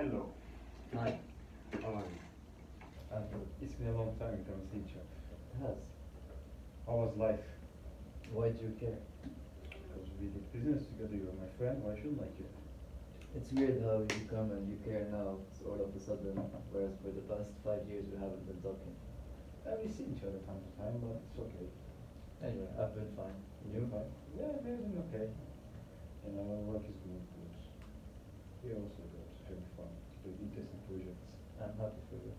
Hello. Hi. How are you? It's been a long time we haven't seen each other. It has. How was life? Why do you care? Because we did business together, you're my friend, why shouldn't I care? It's weird how you come and you care now, so all of a sudden, whereas for the past 5 years we haven't been talking. We see each other time to time, but it's okay. Anyway, I've been fine. You're fine? Yeah, everything okay. And our work is going good. We also got having fun, doing interesting projects. I'm happy for you.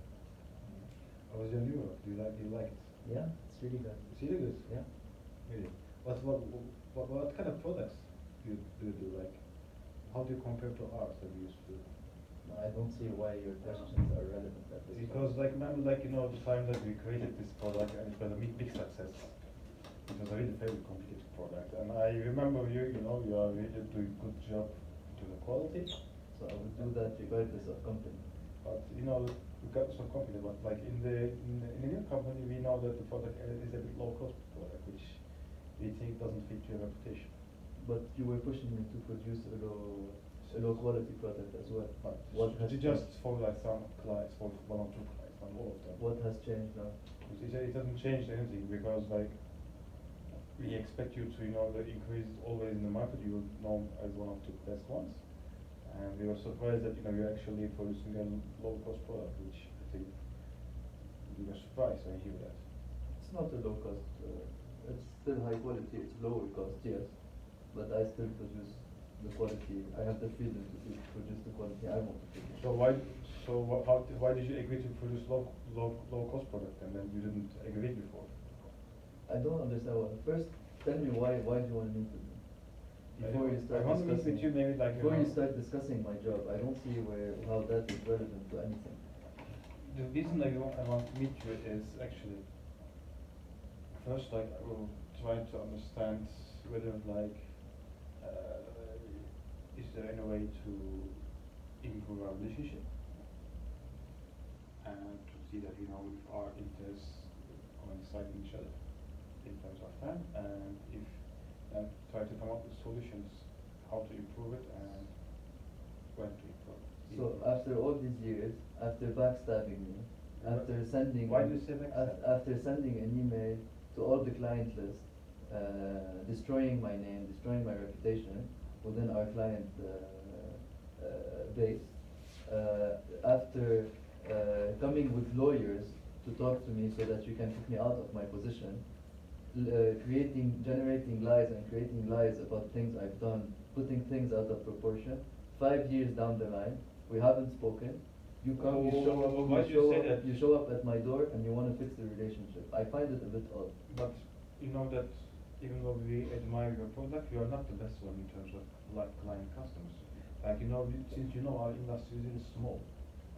How was your new work? Do you like it? Yeah, it's really good. It's really good? Yeah. Really? What kind of products do you like? How do you compare to ours that we used to do? I don't see why your questions are relevant at this Because point. remember the time that we created this product and it was a big success. It was a really very complicated product, and I remember you are really doing good job to the quality. So I would do that regardless of company. But we got so confident. But like in the new company, we know that the product is a bit low cost product, which we think doesn't fit your reputation. But you were pushing me to produce a low quality product as well. But What has just changed? for like some clients, for one or two clients, not all of them. What has changed now? It doesn't change anything because like we expect you to the increase always in the market. You will know as one of the best ones, and we were surprised that you're actually producing a low cost product, which I think we were surprised when you hear that. It's not a low cost. It's still high quality. It's lower cost, yes, but I still produce the quality. I have the freedom to produce the quality I want to produce. So why did you agree to produce low cost product and then you didn't agree before? I don't understand what. First, tell me why do you want to meet with me? Before you start I want to meet discussing, with you maybe like before you start discussing my job, I don't see how that is relevant to anything. The reason I want to meet you is actually first I will try to understand whether is there any way to improve our relationship and to see that if our interests coincide with each other in terms of time, and if and try to come up with solutions how to improve it and when to improve it. So after all these years, after backstabbing me, after sending Why do you say backstab? after sending an email to all the client list, destroying my name, destroying my reputation within our client base, after coming with lawyers to talk to me so that you can kick me out of my position, generating lies and creating lies about things I've done, putting things out of proportion. 5 years down the line, we haven't spoken. You come, Why do you say that? you show up at my door and you want to fix the relationship. I find it a bit odd. But you know that even though we admire your product, you are not the best one in terms of client customers. Since our industry is really small.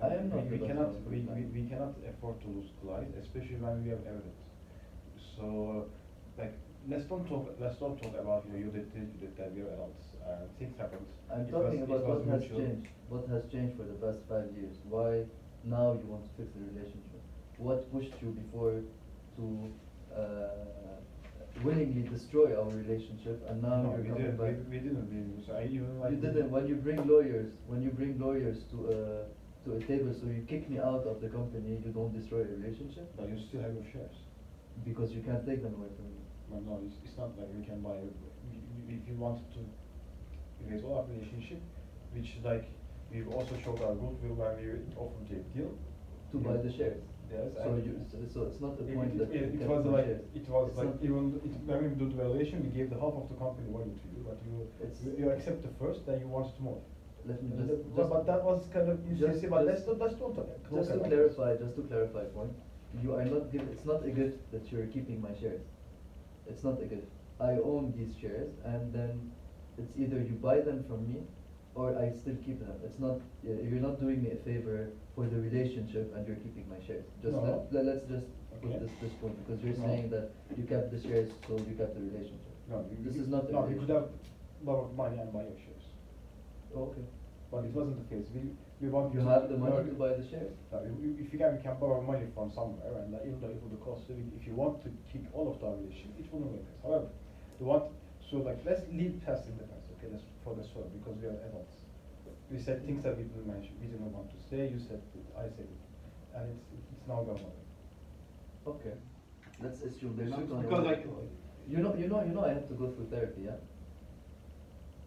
I am not we the best cannot one for clients. we cannot afford to lose clients, especially when we have evidence. So let's don't talk about you did this, you did that, we have adults. Things happened. I'm It talking was about what has mutual. changed. What has changed for the past 5 years? Why now you want to fix the relationship? What pushed you before to willingly destroy our relationship, and now No, you're coming back? we didn't really. So I even You didn't. When you bring lawyers to a table, so you kick me out of the company, you don't destroy a relationship But you still have your shares. because you can't take them away from me. No, it's not like we can buy. If you wanted to erase all our relationship, which we've also showed our goodwill when we offered the deal. To buy the shares. Yes. So it's not the point that you it kept was my like shares. it was It's like not- when we do the valuation, we gave the half of the company value to you, but you accept the first, then you wanted more. Let me But that was kind of just- but just- let's don't talk. Just to clarify point, you are not given. It's not a gift that you're keeping my shares. It's not a gift. I own these shares, and then it's either you buy them from me, or I still keep them. It's not. You're not doing me a favor for the relationship, and you're keeping my shares. Just No. let's just Okay. put this point, because you're No. saying that you kept the shares, so you kept the relationship. No, This is not. No, we could have a lot of money and buy your shares, Okay. but it wasn't the case. We want You have the money to buy the shares. If you can borrow money from somewhere, and even though it would cost, if you want to keep all of the relationship, it wouldn't make sense. However, let's leave past in the past, okay? That's for because we are adults. we said things that we didn't mention, we didn't want to say, you said it, I said it, and it's now gone away. Okay. Let's assume they're So not it's gonna. because like You know, I had to go through therapy, yeah?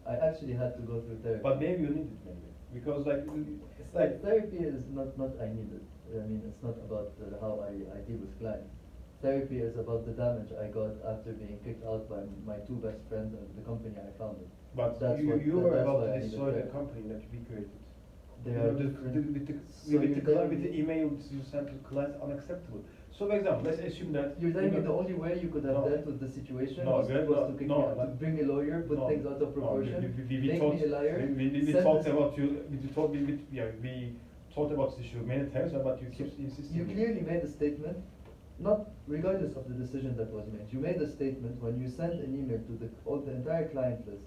I actually had to go through therapy. But maybe you need it, maybe, because like, it's like, Therapy is not I need it. I mean, it's not about how I deal with clients. Therapy is about the damage I got after being kicked out by my two best friends and the company I founded. but That's you what- were that's about why to I needed destroy the therapy. company that we created. They You are know, different. with So you're telling with the me- emails you sent to clients unacceptable. So for example, let's assume that. You're telling me know- the only way you could have No. dealt with the situation No, was, good, was no, to kick no, me out, to that- bring a lawyer, put no, things out of no, proportion, we make talked, me a liar. We send talked us- about you, we talked about this issue many times, but you keep insisting. You clearly made a statement, not regardless of the decision that was made. You made a statement when you sent an email to the entire client list,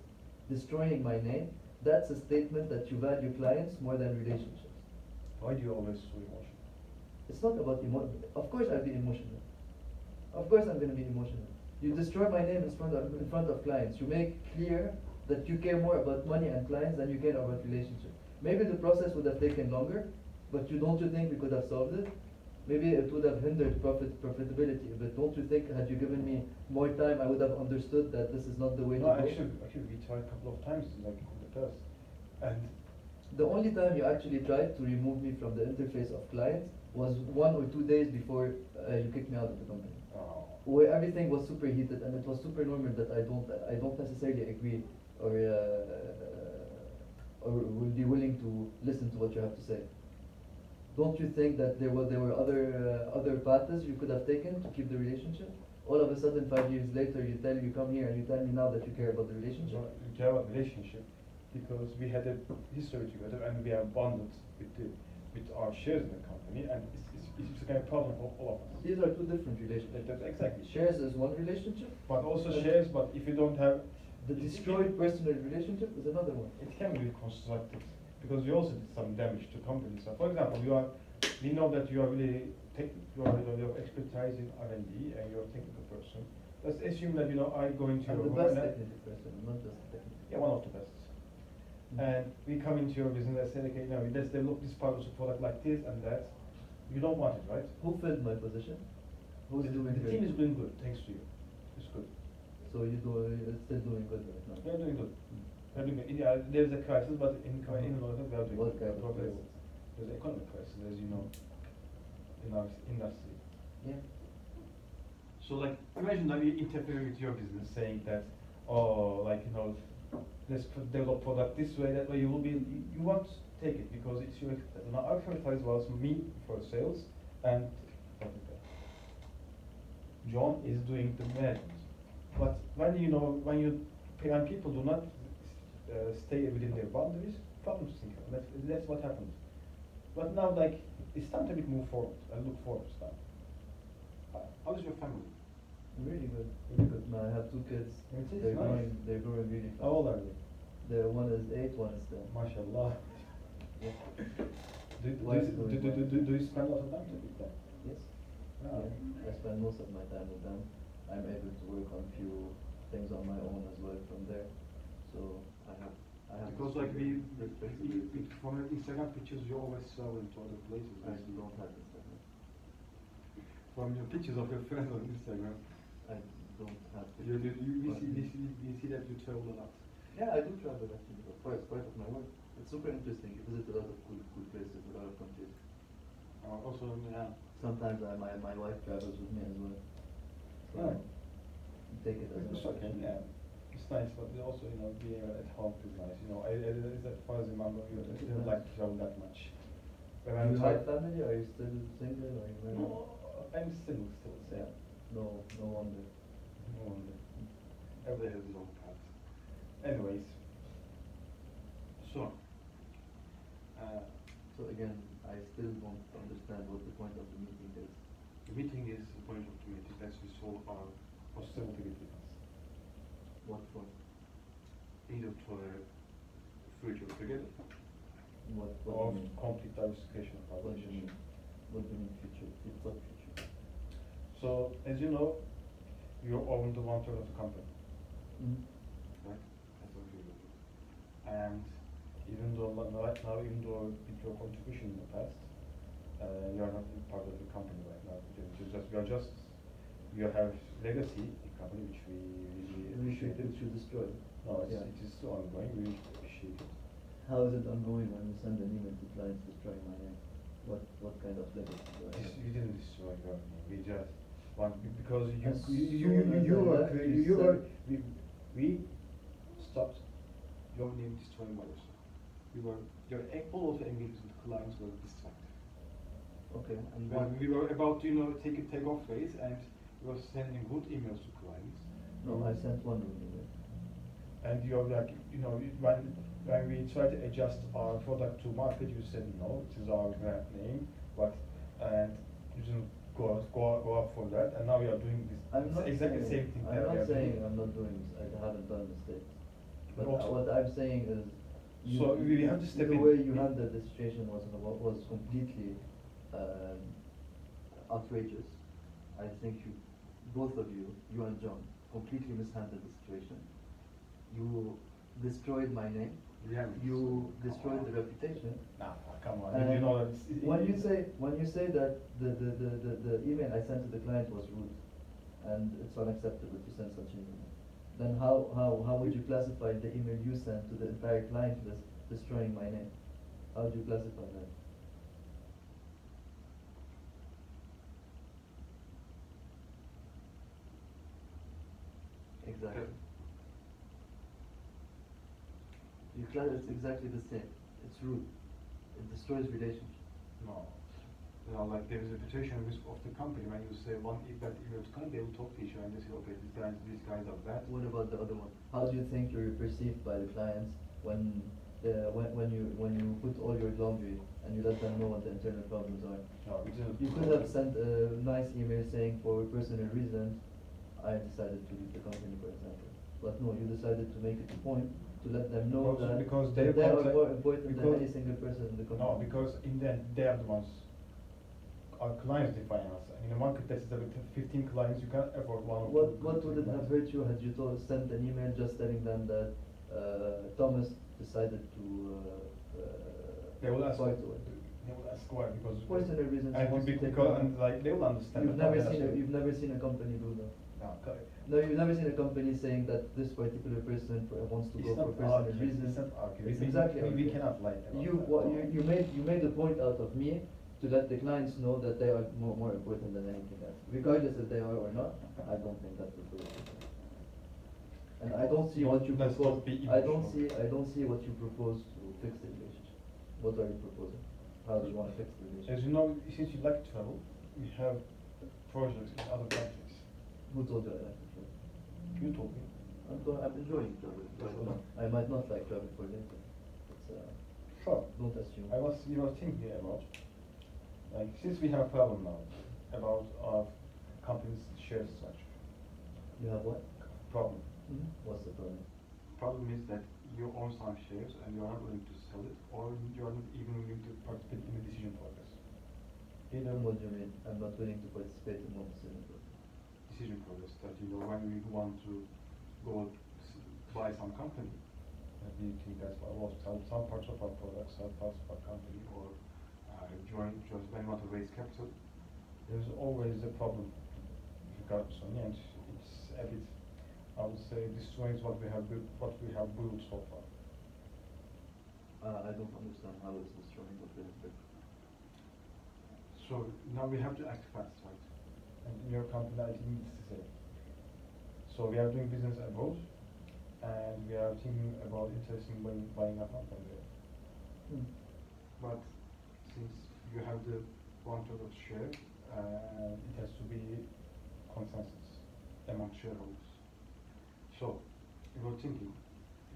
destroying my name. That's a statement that you value clients more than relationships. Why do you always so emotional? It's not about Of course I'll be emotional. Of course I'm gonna be emotional. You destroy my name in front of clients. You make clear that you care more about money and clients than you care about relationships. Maybe the process would have taken longer, but don't you think we could have solved it? Maybe it would have hindered profitability, but don't you think had you given me more time, I would have understood that this is not the way No, to go? actually, we tried a couple of times, like in the past, and The only time you actually tried to remove me from the interface of clients was 1 or 2 days before you kicked me out of the company. Where everything was super heated and it was super normal that I don't necessarily agree or will be willing to listen to what you have to say. Don't you think that there were other paths you could have taken to keep the relationship? All of a sudden 5 years later you come here and you tell me now that you care about the relationship? we care about relationship because we had a history together and we are bonded with our shares in the company, and it's a kind of problem for all of us. These are two different relationships. Exactly. Shares is one relationship. But also and shares, but if you don't have. The destroyed personal relationship is another one. It can be reconstructed because you also did some damage to companies. So for example, we know that you are really your expertise in R&D and you're a technical person. Let's assume that I go into I'm your the room best and technical person, not just technical. yeah, one of the best. And we come into your business and say, okay, let's develop this part of the product like this and that. You don't want it, right? Who filled my position? Who's the doing the great? team is doing good, thanks to you. It's good. So you're still doing good right now. They're doing good. They're doing good. Yeah, there's a crisis, but in London they are doing What good. kind of Progress. crisis? There's an economic crisis, as you know, in our industry. Yeah. So like, imagine that we interfere with your business, saying that, let's develop product this way, that way. You won't take it because it's your expertise. Now our expertise was me for sales and John is doing the management. But when people do not stay within their boundaries, problems think. That's what happened. But now, it's time to move forward and look forward now. How is your family? Really good. Really good. Now I have 2 kids. It is They're nice. growing really fast. How old are they? One is 8, one is 10. MashaAllah. Yeah. Do you spend a lot of time with them? Yes. Ah. Yeah. I spend most of my time with them. I'm able to work on few things on my own as well from there. So I have because like from your Instagram pictures you always travel to other places. I don't have Instagram. From your pictures of your friends on Instagram. I don't have We see that you travel a lot. Yeah, I do travel actually. Of course, part of my work. It's super interesting. You visit a lot of cool places, a lot of countries. Also, yeah. Sometimes my wife travels with me as well. So Right. take it as an It's okay, opportunity. yeah. It's nice, but also, being at home is nice. As far as I remember, you didn't like to travel that much. When Do I'm you tired- have family? Are you still single? Are you married? No, I'm still Yeah. No wonder. No wonder. Everybody has his own path. Anyways, So, So again, I still don't understand what the point of the meeting is. the meeting is the point of the meeting that we solve our hostility between us. What for? either to a future together. What Or do you mean? complete diversification of our What do you mean? relationship. What do you mean future? What future? So, as you know, you own the 1/3 of the company. Mm. Right? That's what we do. And even though right now, even though with your contribution in the past, you are not part of the company right now. You have legacy in company which we really appreciate. We should destroy. No, Yeah. it is still ongoing. We appreciate it. How is it ongoing when you send an email to clients destroying my name? What kind of legacy do I have? We didn't destroy your name. We just want because As soon as I left, you said- we stopped. Your name destroyed by yourself. All of the engagements with clients were distracted. Okay. And when we were about to, take off phase, and we were sending good emails to clients. No, I sent one email. And you're like, when we try to adjust our product to market, you said no, it is our brand name, and you didn't go up for that, and now we are doing this. I'm It's not exactly the saying, same thing I'm that we not are saying doing. I'm not doing this. I haven't done mistakes. But Also- what I'm saying is, So we have to step the in. way you handled the situation was completely outrageous. I think both of you and John, completely mishandled the situation. You destroyed my name. We haven't You destroyed. destroyed the reputation. Nah, come on. And You know that when you say that the email I sent to the client was rude and it's unacceptable to send such an email, then how would you classify the email you sent to the entire client as destroying my name? How would you classify that? Exactly. It's exactly the same. It's rude. It destroys relationships. No. Like there is a reputation of the company. When you say that email to client, they will talk to each other and they say, okay, these guys are bad. What about the other one? How do you think you're perceived by the clients when you put all your laundry and you let them know what the internal problems are? No, we didn't. You could have sent a nice email saying for personal reasons I decided to leave the company, for example. But no, you decided to make it a point to let them know Because that they they are contact- more important than because- any single person in the company. No, because in the end, they are the ones. Our clients define us. In the market, that's with 15 clients, you can't afford one or two. What would it have hurt you had you sent an email just telling them that Thomas decided to They will ask. fight away? They will ask why because. Personal reasons. And he wants to take because money. and like they will understand. You've that never that's seen it. you've never seen a company do that. No, correct. No, you've never seen a company saying that this particular person wants to It's go for not our personal case, reasons. it's not our case. It's We- exactly. we our case. cannot lie about You that. you made a point out of me to let the clients know that they are more important than anything else, regardless if they are or not. I don't think that's the truth. And I don't see what you Let's propose. not be I don't emotional. see what you propose to fix the relationship. What are you proposing? How do you want to fix the relationship? As you know, since you like to travel, we have projects in other countries. Who told you I like to travel? You told me. I'm enjoying travel. I might not like travel for later. It's, Sure. don't assume. We were thinking about, like, since we have a problem now about our company's share structure. You have what? Problem. What's the problem? Problem is that you own some shares and you are not willing to sell it, or you are not even willing to Participate in the decision process. Either what do you mean? I'm not willing to participate in one decision process. decision process that when we want to go buy some company. And we think that's why we sell some parts of our products, some parts of our company. Or join just when we want to raise capital. There's always a problem regarding Sony, and it's a bit, I would say, destroys what we have built so far. I don't understand how it's destroying what we have built. So now we have to act fast, right? And in your company, I think it's the same. So we are doing business abroad, and we are thinking about interesting buying a company there. But since you have the 1/3 of share, It has to be consensus among shareholders. So we were thinking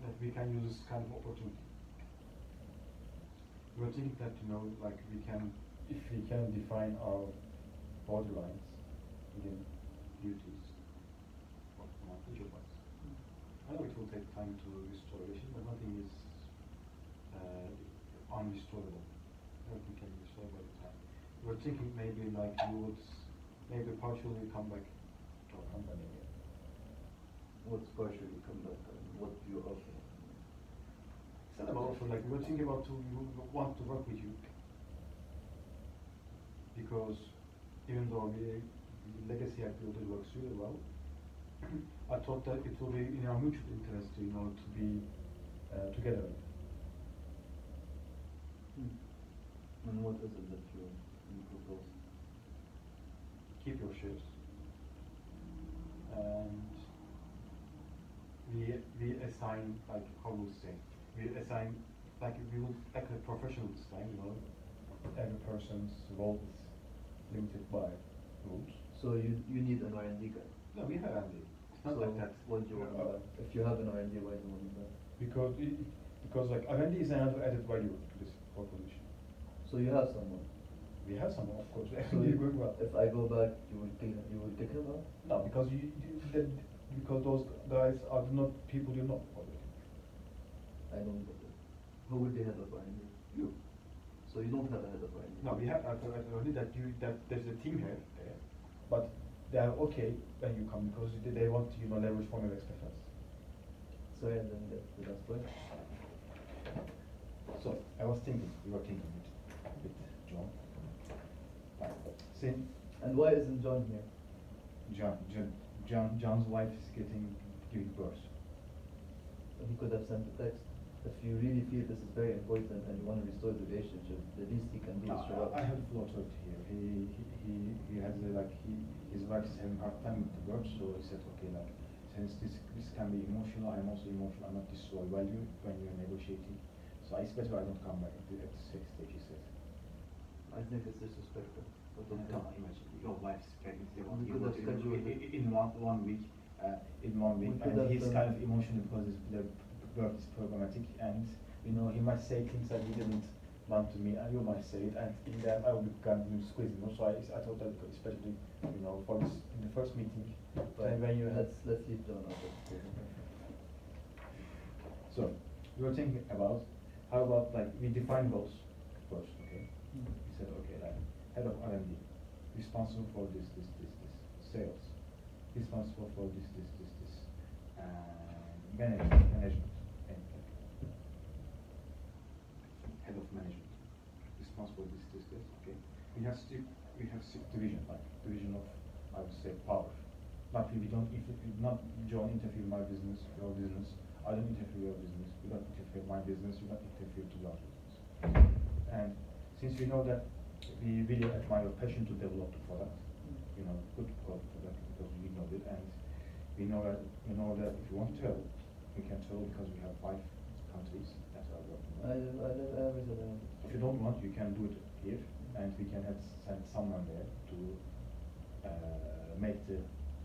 that we can use this kind of opportunity. We were thinking that like we can, if we can define our borderlines within duties of future plans. I know it will take time to restoration, but nothing is unrestorable. Everything can be restored by the time. We were thinking maybe like you would maybe partially come back to our company again. What's partially come back? What do you offer? It's not about offer, like we're thinking about we want to work with you. Because even though the legacy activity works really well, I thought that it will be in our mutual interest, to be together. And what is it that you propose? Keep your shares. And we assign, like, how would say, we assign, like, we will, like a professional this time, Every person's role is limited by rules. So you need an R&D guy. No, we have Andy. It's not So like that. what do you want to buy? If you have an R&D, why do you want to buy? Because like R&D is another added value to this proposition. So you have someone. We have some, of course. So R&D going well. if I go back, you will kick him out? No, because because those guys are not people you know already. I don't get it. Who will be head of R&D? You. So you don't have a head of R&D? No, we have only that there's a team here. But they are okay when you come because they want to leverage from your expertise. Sorry, I didn't get the last point. So I was thinking, we were thinking with John. See, And why isn't John here? John's wife is giving birth. He could have sent a text. If you really feel this is very important and you want to restore the relationship, the least he can do is show up. I have a flow to it here. He has his wife is having a hard time with the work, so he said, okay, like since this can be emotional, I'm also emotional. I'm not destroy value when you're negotiating. So it's better I don't come back at the sex stage. He said. I think it's disrespectful. But okay. Imagine your wife's pregnant. They We could have scheduled it. in one week. We could and have he's done kind it. of emotional because the work is programmatic, and he might say things that he didn't want to me, and you might say it, and in that I will be kind of squeezing. So I thought that especially for this in the first meeting, But when you had. let's leave John out of the So we were thinking about how about like we define goals first, okay? Hmm. We said okay, like head of R&D, responsible for this, sales, responsible for this, management, and head of management, responsible for this, okay? We have division, like division of, I would say, power. Not we don't, if not John interfere my business, your business, I don't interfere your business, you don't interfere my business, you don't interfere to your business. And since we know that we really admire your passion to develop the product, good product because we know it, and we know that if you want to travel, we can travel because we have 5 countries that are working. I always said that. If you don't want, you can do it here, and we can send someone there to make the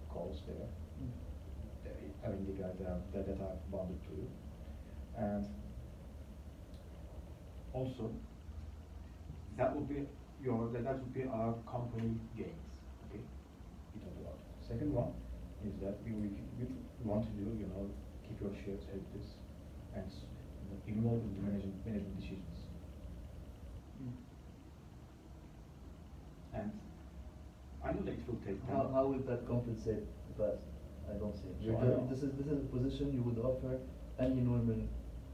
calls there. Having the guys that are bonded to you, and also that would be our company gains. Okay, we talked about. Second one is that we want to do keep your shares as this and involve in the management decisions. And I know that it will take time. How will that compensate the past? I don't see it. This is a position you would offer any normal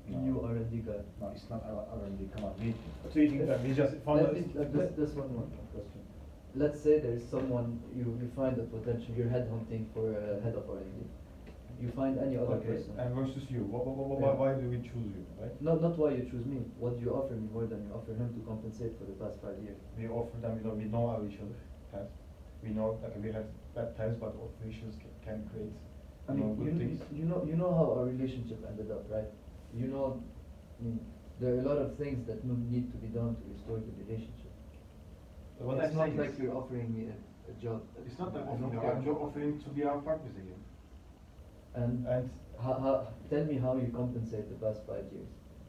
new R&D guy. No, it's not our R&D. Come on, we treating that we just found this one more question. Let's say there is someone you find a potential. You're headhunting for a head of R&D. You find any other person. And versus you. Why do we choose you? Right? Not why you choose me. What do you offer me more than you offer him to compensate for the past 5 years? We offer them. We know our each other past. We know that we had bad times, but operations can create. I mean, good things. you know how our relationship ended up, right? There are a lot of things that need to be done to restore the relationship. What It's I'm not saying like is- you're offering me a job. It's not that I don't offering. care. I'm just offering to be our partners again. And tell me how you compensate the past 5 years.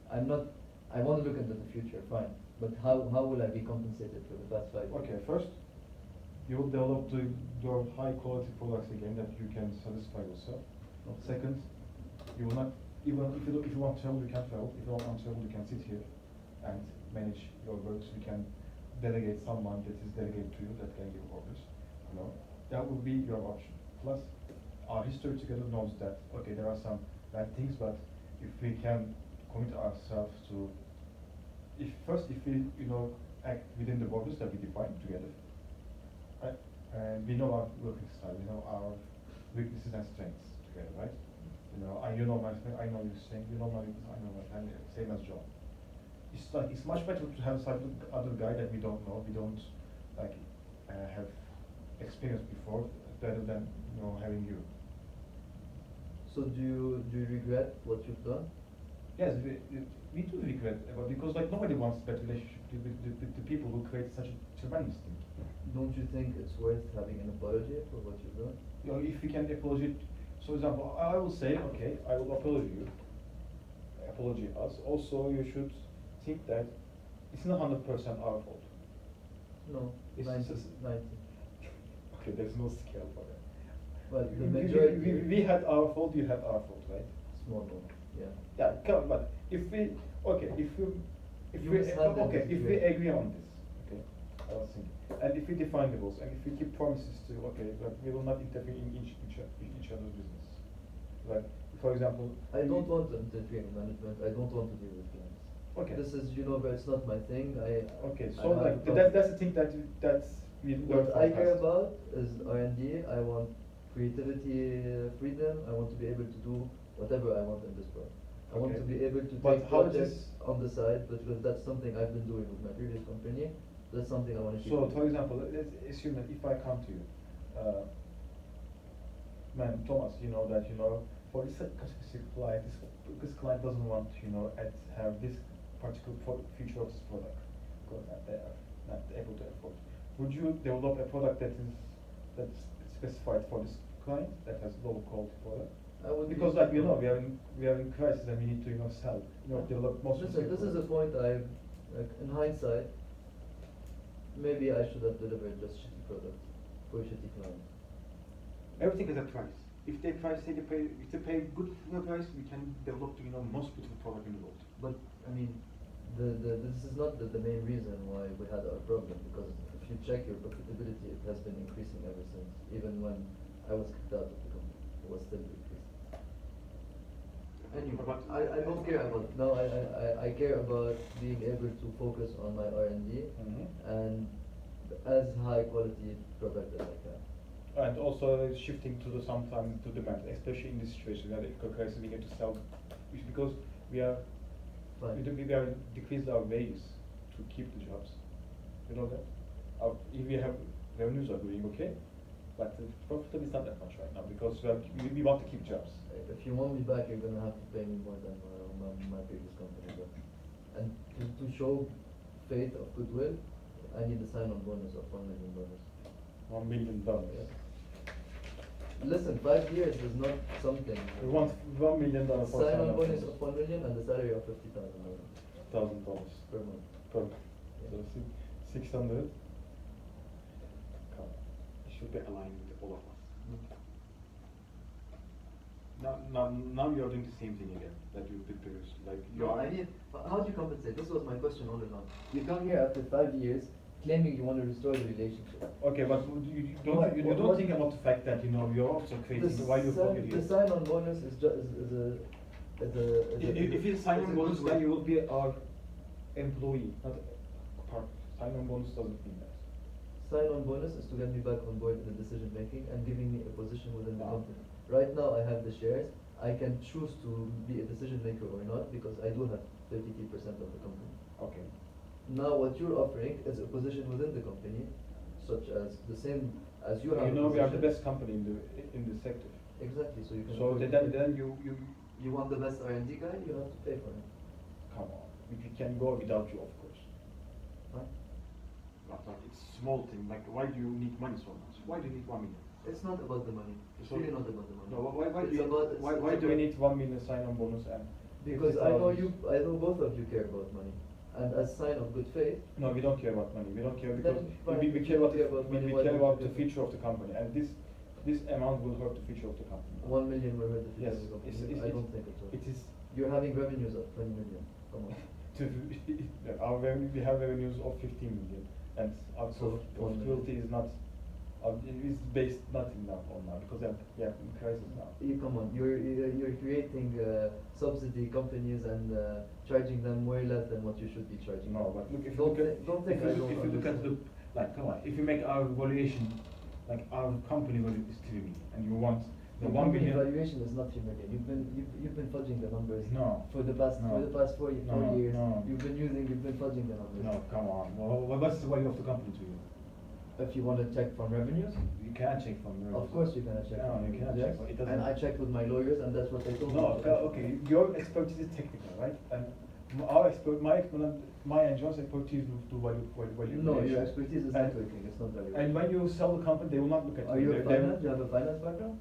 I want to look into the future, fine. But how will I be compensated for the past 5 years? Okay, first, you will develop your high quality products again that you can satisfy yourself. Okay. Second, you will not, even if you want to travel, you can travel. If you don't want to travel, you can sit here and manage your works. You can delegate someone that is delegated to you that can give orders. That would be your option. Plus, our history together knows that, okay, there are some bad things, but if we can commit ourselves to, if we, act within the borders that we define together, right? And we know our working style, we know our weaknesses and strengths together, right? You know my strength, I know your strength, you know my weakness, I know my strength, same as John. It's much better to have some other guy that we don't know, we don't have experience before, better than having you. So do you regret what you've done? Yes, we do regret about, because nobody wants that relationship with the people who create such a tremendous thing. Don't you think it's worth having an apology for what you've done? If we can apologize, so for example, I will say, okay, I will apologize us. Also, you should think that it's not 100% our fault. No, It's 90. just- 90. Okay, there's no scale for that. But the We- majority. we had our fault, you had our fault, right? Small one, yeah. Yeah, but if we, okay, if You we, mishandled okay, the if we situation. agree on this, okay, I was thinking, and if we define the rules, and if we give promises to, okay, we will not interfere in each other's business. For example. I don't want to interfere in management. I don't want to deal with clients. Okay. This is, but it's not my thing. Okay, I so have that's the thing that's we learn what from I care past. about is R&D. I want creativity, freedom. I want to be able to do whatever I want in this world. I want Okay. to be able to But take how projects on the side, because that's something I've been doing with my previous company. That's something I want to keep. So, doing. for example, let's assume that if I come to you, man, Thomas, for this specific client, this client doesn't want, have this particular feature of this product, because they are not able to afford. Would you develop a product that's specified for this client, that has low quality product? I would Because be- we are in crisis and we need to sell, develop most. Listen, this is a point in hindsight, maybe I should have delivered just shitty product for a shitty client. Everything has a price. If they pay good price, we can develop most beautiful product in the world. But I mean, this is not the main reason why we had our problem, because if you check your profitability, it has been increasing ever since. Even when I was kicked out of the company, it was still increasing. Anyway, But- I don't care about now. I care about being able to focus on my R&D and as high quality product as I can. And also shifting to sometimes to demand, especially in this situation where the eco-crisis we get to sell, because we are Fine. we are decreased our ways to keep the jobs. You know that? If we have revenues are doing okay, but the profit is not that much right now because we want to keep jobs. If you want me back, you're gonna have to pay me more than my previous company. But, and to show faith of goodwill, I need a sign-on bonus of $1 million. $1 million. Listen, 5 years is not something. We want $1 million for Sign-on bonus of $1 million and the salary of $50,000 $1,000 per month. per month. So 600. It should be aligned with all of us. Now you're doing the same thing again that you did previously. How do you compensate? This was my question all along. You come here after 5 years, claiming you want to restore the relationship. Okay, but you don't think about the fact that you're also creating why you forget The sign-on bonus is just If it's sign-on bonus, then you will be our employee, not a partner. Sign-on bonus doesn't mean that. Sign-on bonus is to get me back on board in the decision making and giving me a position within the Ah. company. Right now I have the shares. I can choose to be a decision maker or not because I do have 33% of the company. Okay. Now what you're offering is a position within the company, such as the same as you have. We are the best company in the sector. Exactly. So you can. So afford then to pay. you want the best R&D guy, you have to pay for him. come on. We can go without you, of course. Fine. It's small thing. Like, why do you need money so much? Why do you need $1 million? It's not about the money. It's So- really not about the money. No, why It's do you- about- why- it's why Why do we about- need 1 million sign-on bonus and? Because I know 50,000? I know both of you care about money, and as sign of good faith. No, we don't care about money. We don't care Then because fine, we if care you about care about money, we why care don't you about the care? future of the company, and this amount will hurt the future of the company. 1 million will hurt the future Yes, of the company. it's- I don't think it's it is. You're having revenues of 20 million. Come on. Our revenue, we have revenues of 15 million, and our So, 1 million. profitability is not It's based nothing now on now because we have crisis now. You come on, you're creating subsidy companies and charging them way less than what you should be charging. No, but look, if you Don't look at, thi- don't think if you I look, don't if you look at the, understand. like, come on, if you make our valuation, like our company value is 3 million, and you want the The 1 company million. valuation is not 3 million. You've been fudging the numbers. No. For the past No. 4 No, years. no. You've been fudging the numbers. No, come on. Well, what's the value of the company to you? If you want to check from revenues, You can't check from the of course you can check. No, from you cannot revenues, check. yes. It doesn't. And I checked with my lawyers, and that's what they told me. No, to check. okay, your expertise is technical, right? And our expert, my and John's expertise to value. No, valuation. your expertise is And- networking. It's not valuation. And when you sell the company, they will not look at Are you. you They- a they- finance? Do you have a finance background?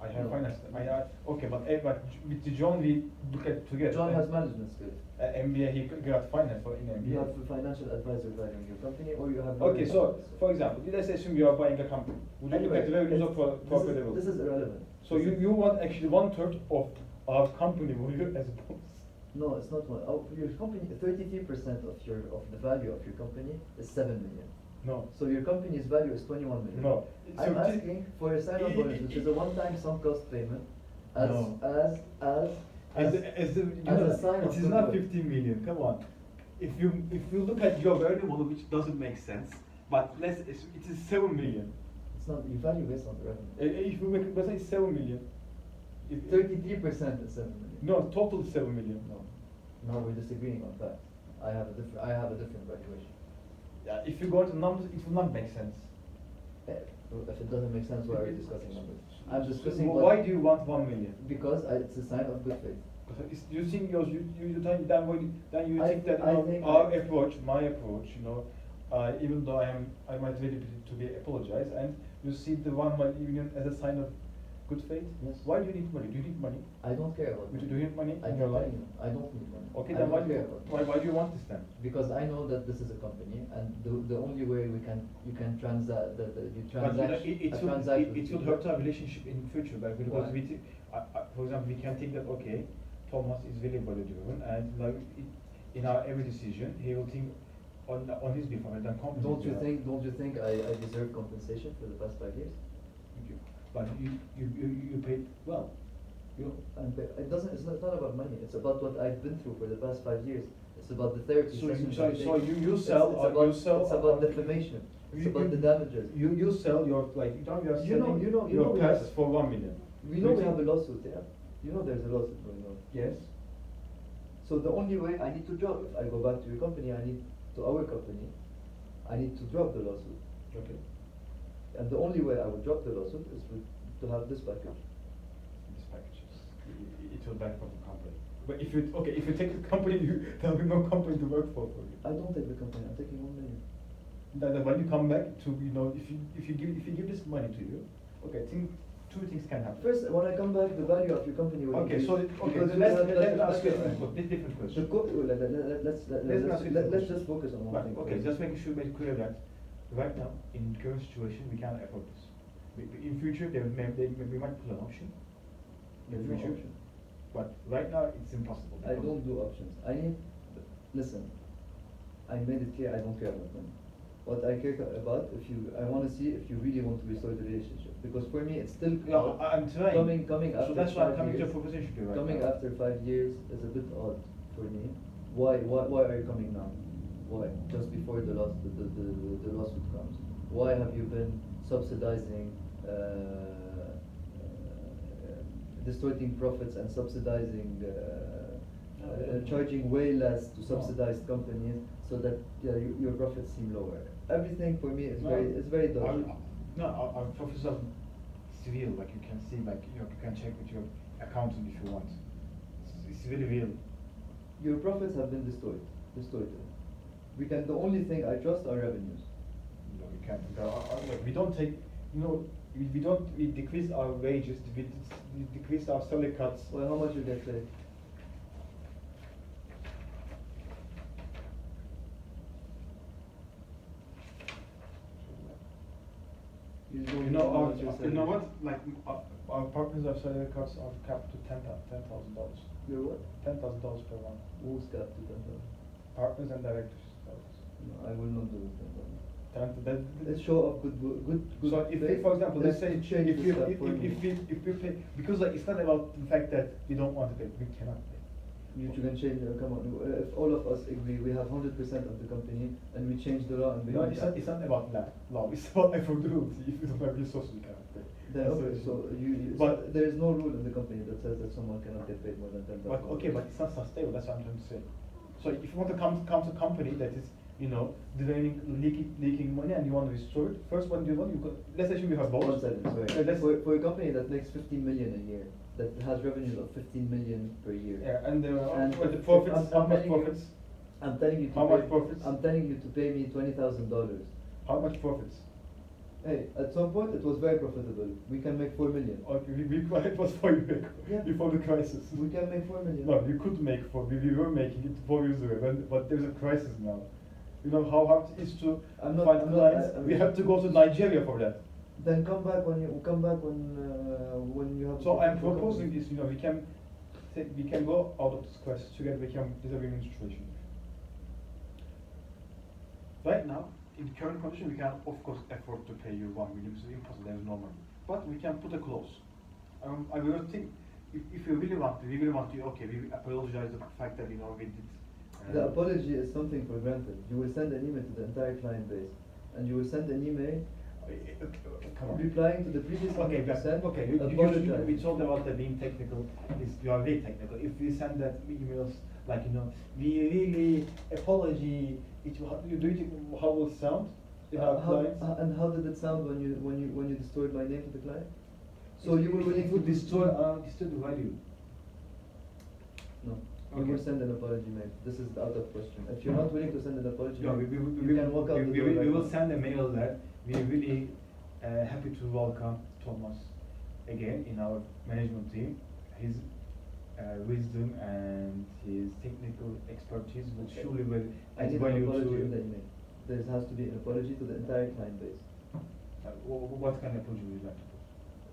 I have No. finance. Okay, but with the John we look at together. John has management skills. MBA, he got finance for in MBA. You have a financial advisor valuing your company, or you have. Okay, lawyers so valuing for example, let's assume you are buying a company. Would you look at the revenues of profitability? This is irrelevant. So you want actually 1/3 of our company value as opposed. No, it's not one. Oh, your company, 33% of the value of your company is 7 million. No. So your company's value is 21 million. No. I'm So- asking for a sign-on bonus, which is a one-time sunk cost payment, as No. as a sign of it is not goodwill. 15 million. Come on. If you look at your value model, which doesn't make sense, but it is 7 million. It's not you value based on the revenue. If you make let's say 7 million. 33% is 7 million. No, total 7 million. No, we're disagreeing on facts. I have a different valuation. Yeah, if you go into numbers, it will not make sense. If it doesn't make sense, why are we discussing numbers? I'm discussing. Well, why do you want 1 million? Because it's a sign of good faith. You think you think that then you I think that think our I- approach, my approach, even though I might ready to be apologize, and you see the 1 million as a sign of good faith. Yes. Why do you need money? Do you need money? I don't care about Do money. you need money I in your don't life? I don't need money. Okay, I then don't care about money. why do you want this then? Because I know that this is a company, and the only way you can transact you But transact it a will transaction. it will hurt our relationship in future, like because Why? we for example we can think that okay, Thomas is very value driven, and like in our every decision he will think on his behalf and then company. Don't you think I deserve compensation for the past 5 years? Thank you. But you paid well. It doesn't. It's not about money. It's about what I've been through for the past 5 years. It's about the therapy So sessions so I take. so you sell It's or about, you sell. It's about defamation. It's about the damages. You sell your like you are You know- selling you know your we past have- for 1 million. We know we have a lawsuit, yeah. You know there's a lawsuit going on. Yes. So the only way I need to drop, if I go back to your company, to our company, I need to drop the lawsuit. Okay. And the only way I will drop the lawsuit is to have this package. This package it will bankrupt the company. But if you take the company, there will be no company to work for you. I don't take the company. I'm taking 1 million. Then when you come back to if you give this money to you, okay, two things can happen. First, when I come back, the value of your company will Okay, increase. so because then you let's have- let me let- ask you let- a different The question. let's just focus on one Right, thing. okay, first. just making sure make clear that right now in current situation we can't afford this. In future we might pull an option. There's In no future, option. but right now it's impossible. I because- don't do options. Listen, I made it clear I don't care about money. What I care about, I want to see if you really want to restore the relationship. Because for me, it's still Yeah, I'm trying. coming after So that's why I'm 5 coming to a years. proposition to you right Coming now. after 5 years is a bit odd for me. Why are you coming now? Why? Just before the lawsuit comes. Why have you been subsidizing, distorting profits and subsidizing, charging way less to subsidized companies so that your profits seem lower? Everything for me is very dodgy. Our profits are real, like you can see, like you can check with your accountant if you want. It's very real. Your profits have been distorted. The only thing I trust are revenues. No, you can't. We don't take, we decrease our wages, we decrease our salary cuts. Well, how much you get paid? You You know what? Like our partners of salary cuts are capped to $10,000. You're what? $10,000 per month. Who's capped to 10,000? Partners and directors. No, I will not do it 10,000. Let's show off good. So if we, faith. for example, let's say Let's change if the you stuff for me. if we pay, because like it's not about the fact that we don't want to pay, we cannot pay. You can change. Come on, if all of us agree, we have 100% of the company, and we change the law and we. No, it's not about law. It's about affordability. If you don't have resources, you cannot pay. Then That's okay, the so issue. but there is no rule in the company that says that someone cannot get paid more than $10,000. But okay, but it's not sustainable. That's what I'm trying to say. So if you want to come to a company that is, leaking money and you want to restore it, first what do you want? Let's assume you have both. One second, sorry. Let's- For a company that makes 15 million a year, that has revenues of 15 million per year. Yeah, and what the if profits? I'm How much telling you- profits? I'm telling you to How pay, much profits? I'm telling you to pay me $20,000. How much profits? Hey, at some point it was very profitable. We can make 4 million. Okay, it was 4 years Yeah. before the crisis. We can make 4 million. No, we could make we were making it 4 years ago, but there's a crisis now. You know how hard it is to I'm not- find I'm not- clients? I We mean- have to go to Nigeria for that. Then come back when you have. So a I'm profitable proposing company. is, we can go out of this crisis together. We can disagree situation. Right now, in current condition, we can of course afford to pay you 1 million. It's impossible. There's no money. But we can put a clause. I will think if you really want to, we really want to. Okay, we apologize for the fact that we did. The apology is something for granted. You will send an email to the entire client base, and you will send an email Come on. replying to the previous email you sent. Okay, apologize. we talked about that being technical. You are very technical. If we send that emails like we really apology, do you think how will it sound in our clients? And how did it sound when you destroyed my name to the client? So you were willing to destroy the value. No. Okay. You will send an apology mail. This is out of question. If you're not willing to send an apology No, mail, we you can walk out the door right we will now. send a mail that we are really happy to welcome Thomas again in our management team. His wisdom and his technical expertise will surely will I add need an value apology to in the email. There has to be an apology to the entire client base. what kind of apology would you like to put?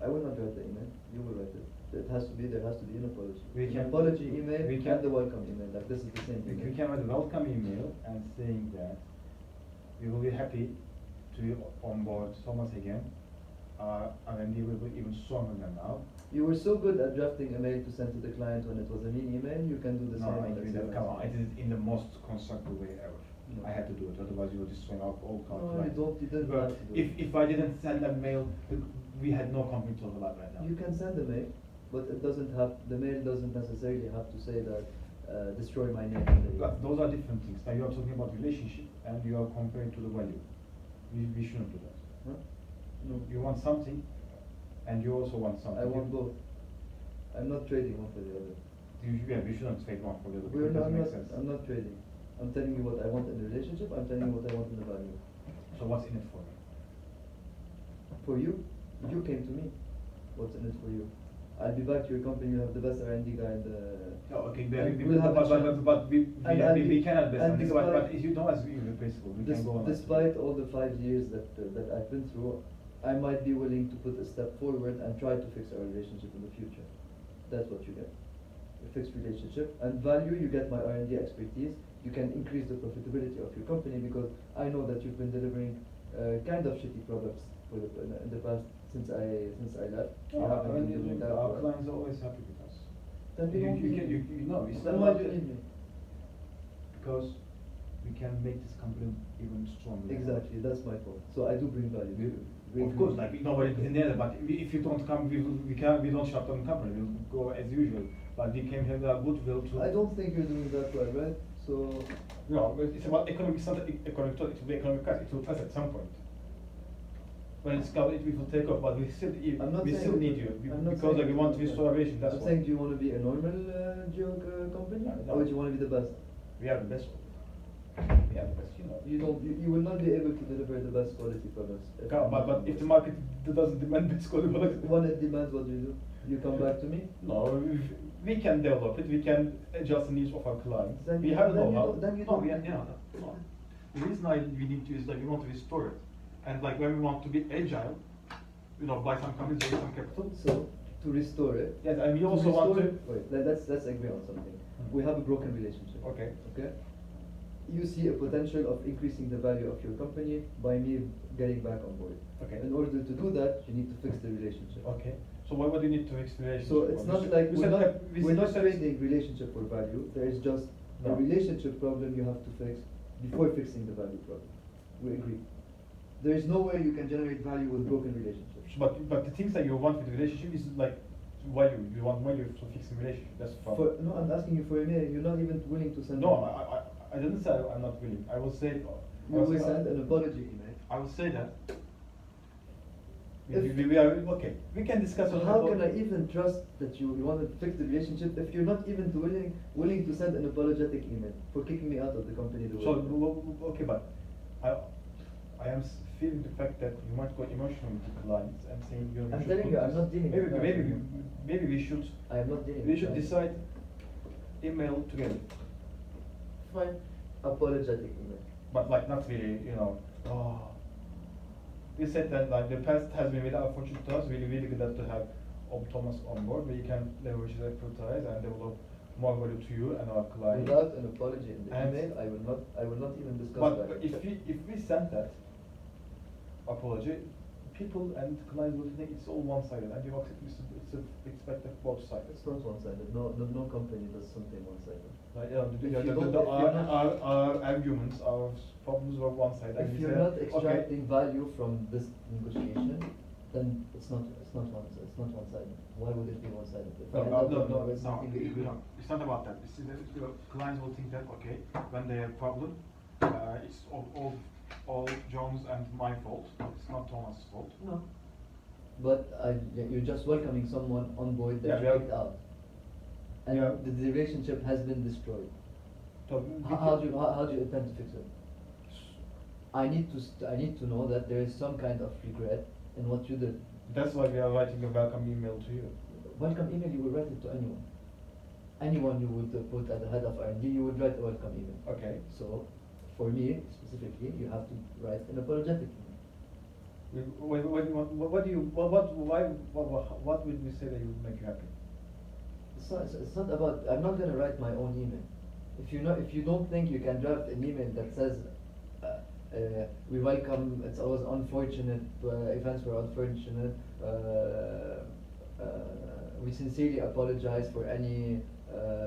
I will not write the email. You will write it. There has to be an apology. We An can- apology email we and can- the welcome email. Like this is the same thing. We can write a welcome email and saying that we will be happy to onboard Thomas again. R&D will be even stronger than now. You were so good at drafting a mail to send to the client when it was a mean email. You can do the No, same. I on did the that. Come on, I did it in the most constructive way ever. No. I had to do it, otherwise you were destroying our whole No, company. you didn't But have to do it. if I didn't send that mail, we had no company to talk about right now. You can send a mail, but the mail doesn't necessarily have to say that destroy my name. in the But those are different things. Now you are talking about relationship and you are comparing to the value. We shouldn't do that. Huh? No. You want something and you also want something. I want both. I'm not trading one for the other. We shouldn't trade one for the other. We're It not, doesn't make sense. I'm not trading. I'm telling you what I want in the relationship. I'm telling you what I want in the value. So what's in it for me? For you, you came to me. What's in it for you? I'll be back to your company. You have the best R&D guy in the. Oh, okay, And we'll have a chance. but we cannot bet and on this. But despite- you know as we principle, we can go on. Despite all the 5 years that I've been through, I might be willing to put a step forward and try to fix our relationship in the future. That's what you get. A fixed relationship. And value, you get my R&D expertise. You can increase the profitability of your company because I know that you've been delivering kind of shitty products in the past since I left. You haven't been delivering that Our well. clients are always happy with us. Then they won't leave me. you know, it's Then not why about do you it. leave me? Because we can make this company even stronger. Exactly, that's my point. So I do bring value. Of course, like nobody is in there, but if you don't come, we don't shut down the company. We'll go as usual. But we came here with our goodwill to. I don't think you're doing that well, right? So No, but it's about economic. It's not economic thought. It will be economic cost. It will pass at some point. When it's covered, it will take off. But we still, I'm not we saying still it need will- you I'm not because saying we it want will- restoration. That's I'm why. saying, do you want to be a normal joke company, No. or do you want to be the best? We are the best. We are the best. You know. You don't. You will not be able to deliver the best quality products. But if the market doesn't demand best quality products, when it demands, what do? You come back to me. no, we can develop it. We can adjust the needs of our clients. Then We you- have then you know-how. don't- then you No, don't- we are, no. The reason we need to is we want to restore it, and when we want to be agile, buy some companies, raise some capital. So to restore it. Yes, and we to also want restore to. it- Wait, let's agree on something. We have a broken relationship. Okay. Okay. you see a potential of increasing the value of your company by me getting back on board. Okay. In order to do that, you need to fix the relationship. Okay. So what do you need to fix the relationship? So it's for? not You like said- we're you not, said- we we're not said- trading relationship for value. There is just No. a relationship problem you have to fix before fixing the value problem. We agree. There is no way you can generate value with broken relationships. But the things that you want with the relationship is like value. You want value to fix the relationship. That's the problem. No, I'm asking you for a mail. You're not even willing to send. No, me. I didn't say I'm not willing. I will say. You will send an apology email. I will say that. We are okay. We can discuss. So on how the- can I even trust that you want to fix the relationship if you're not even willing to send an apologetic email for kicking me out of the company? The way So you did? okay, but I am feeling the fact that you might go emotional with the clients and saying you. I'm should telling put you, I'm this- not dealing with that. Maybe we should. I am not dealing We with should that. decide email together, Fine. Apologetic email. but like not really, you know. Oh. We said that like the past has been really unfortunate to us. Really good to have Thomas on board, where you can leverage the expertise and develop more value to you and our clients. Without an apology in the And- email, I will not even discuss But that. if we send that apology, people and clients will think it's all one-sided, and you expect both sides. It's not one-sided. No company does something one-sided. Like, If you don't- if you're not- our arguments, our problems were one-sided. and If we you're said, not okay, extracting value from this negotiation, then it's not one-sided. Why would it be one-sided? If I end up with something we agree on. It's not about that. It's, the clients will think that okay, when they have problem, it's all John's and my fault. It's not Thomas' fault. No. But you're just welcoming someone on board that Yeah, you we kicked are- out, and Yeah. the relationship has been destroyed. so we How can- do you intend to fix it? I need to know that there is some kind of regret in what you did. That's why we are writing a welcome email to you. Welcome email, you will write it to anyone. Anyone you would put at the head of R&D, you would write a welcome email. Okay. So, for me specifically, you have to write an apologetic email. What do you, what would we say that would make you happy? It's not about. I'm not gonna write my own email. If you don't think you can draft an email that says, we welcome. It's always unfortunate. Events were unfortunate. We sincerely apologize for any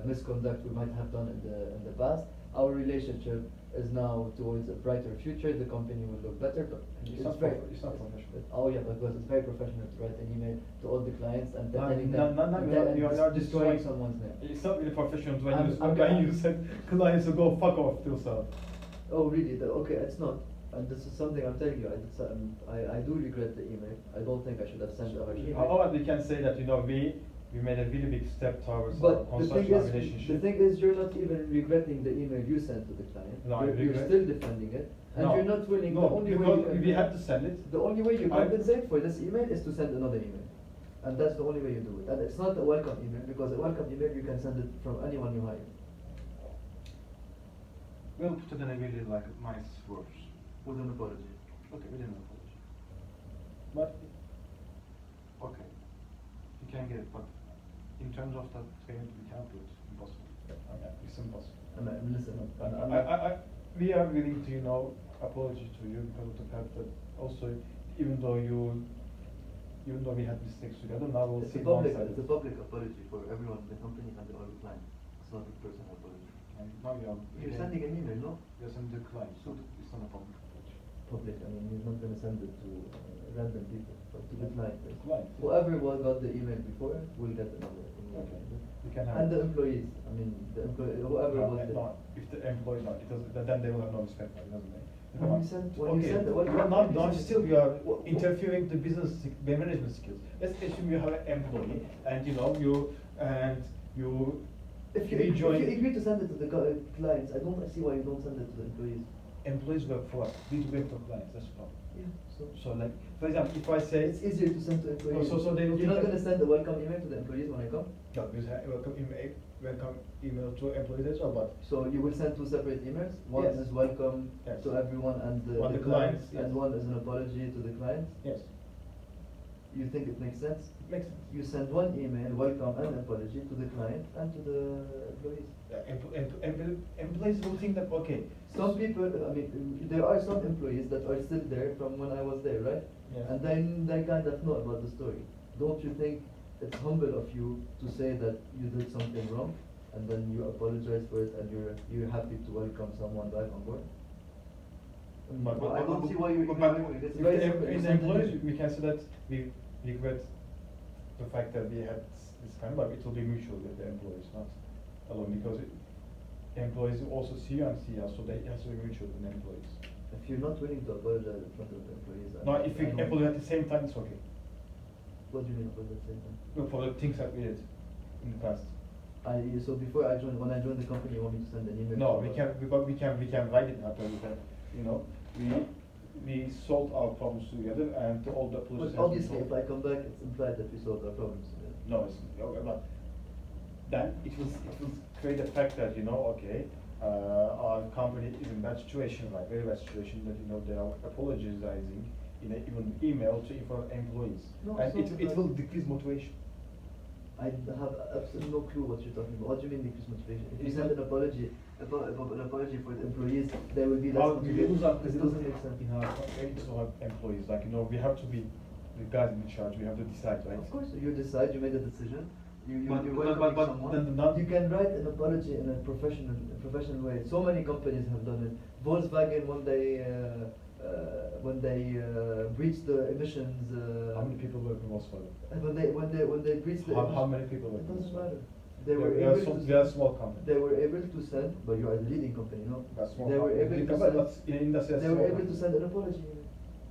misconduct we might have done in the past. Our relationship is now towards a brighter future. The company will look better. But It's not professional. Oh yeah, but it's very professional to write an email to all the clients and No, telling no, them no, no, and you're tell- not- and you're destroying destroying- someone's name. It's not really professional when I'm you said clients to go fuck off to yourself. Oh really? Okay, it's not. And this is something I'm telling you. I do regret the email. I don't think I should have sent our email. How about we can say that, you know, we made a really big step towards our But the thing construction is, relationship. the thing is, you're not even regretting the email you sent to the client. No, I you're regret- still defending it, and No. you're not willing. No, the only way because you can, we had to send it. The only way you I- compensate for this email is to send another email, and that's the only way you do it. And it's not a welcome email, because a welcome email you can send it from anyone you hire. We'll put it in a really like nice words. With an apology. Okay, we didn't apologize. But Okay, you can get it, but in terms of the payment, we can't do it. Impossible. it's impossible. Listen, I'm not- We are willing to, you know, apologize to you because of the fact that also, even though we had mistakes together, now we'll It's see a public, one-sided. it's a public apology for everyone in the company and all the clients. It's not a personal apology. And now you are. You're sending an email, no? You're sending the client, so it's not a problem. Public, I mean, you're not gonna send it to random people, but to the client. Client. Whoever got the email before will get another email. Okay. You can have And it. the employees, I mean, whoever No, was the. no, if the employee, no, it doesn't, then they will have no respect for it, doesn't it? When Come you on. send- when you Okay, send the welcome now, email, you still send- we are Wha- interfering the business, the management skills. Let's assume you have an employee and you know, you If you rejoin. agree to send it to the clients, I don't see why you don't send it to the employees. Employees work for us, we do work for clients, that's the problem. Yeah, so. So like, for example, if I say. It's easier to send to employees. so they will You're not think gonna that- send a welcome email to the employees when I come? No, because welcome email to employees as well, but. So you will send two separate emails? One Yes. is welcome Yes. to everyone and One the the clients, yes. and one is an apology to the client? Yes. You think it makes sense? Makes sense. You send one email, welcome and apology to the client and to the employees. Employees will think that, okay. Some people, I mean, there are some employees that are still there from when I was there, right? Yeah. And then they kind of know about the story. Don't you think it's humble of you to say that you did something wrong, and then you apologize for it, and you're happy to welcome someone back on board? I don't see why you're ignoring it. It's very simple. In You the send an employees, email. we can say that we regret the fact that we had this kind, but it will be mutual with the employees, not alone, because employees also see you and see us, so they has to be mutual with the employees. If you're not willing to apologize in front of the employees, No, if we apologize at the same time, it's okay. What do you mean apologize at the same time? No, for the things that we did in the past. So before I joined, when I joined the company, you want me to send an email? No, to- we can write it out, we can, you know, we solved our problems together and all the apologies. But obviously, if I come back, it's implied that we solved our problems. No, it's, but then it will create the fact that, you know, okay, our company is in bad situation, like very bad situation, that, you know, they are apologizing in a, even email to inform employees. No, And it's not it like- will decrease motivation. I have absolutely no clue what you're talking about. What do you mean decrease motivation? If you It's send not- an apology, an apology for the employees, there will be less How we motivation. lose our Because it doesn't make sense. in our to our employees, like, you know, we have to be the guys in charge, we have to decide, right? Of course, you decide, you made a decision, you're But welcoming then someone. not- You can write an apology in a professional way. So many companies have done it. Volkswagen, when they breached the emissions. How many people work in Volkswagen? When they breached the How many people work It in doesn't Volkswagen? matter. They were We are able so- to we are send- small company. They were able to send, but you are the leading company, no? That's small They were company. able to But send. that's in industry, that's They were small able to company. send an apology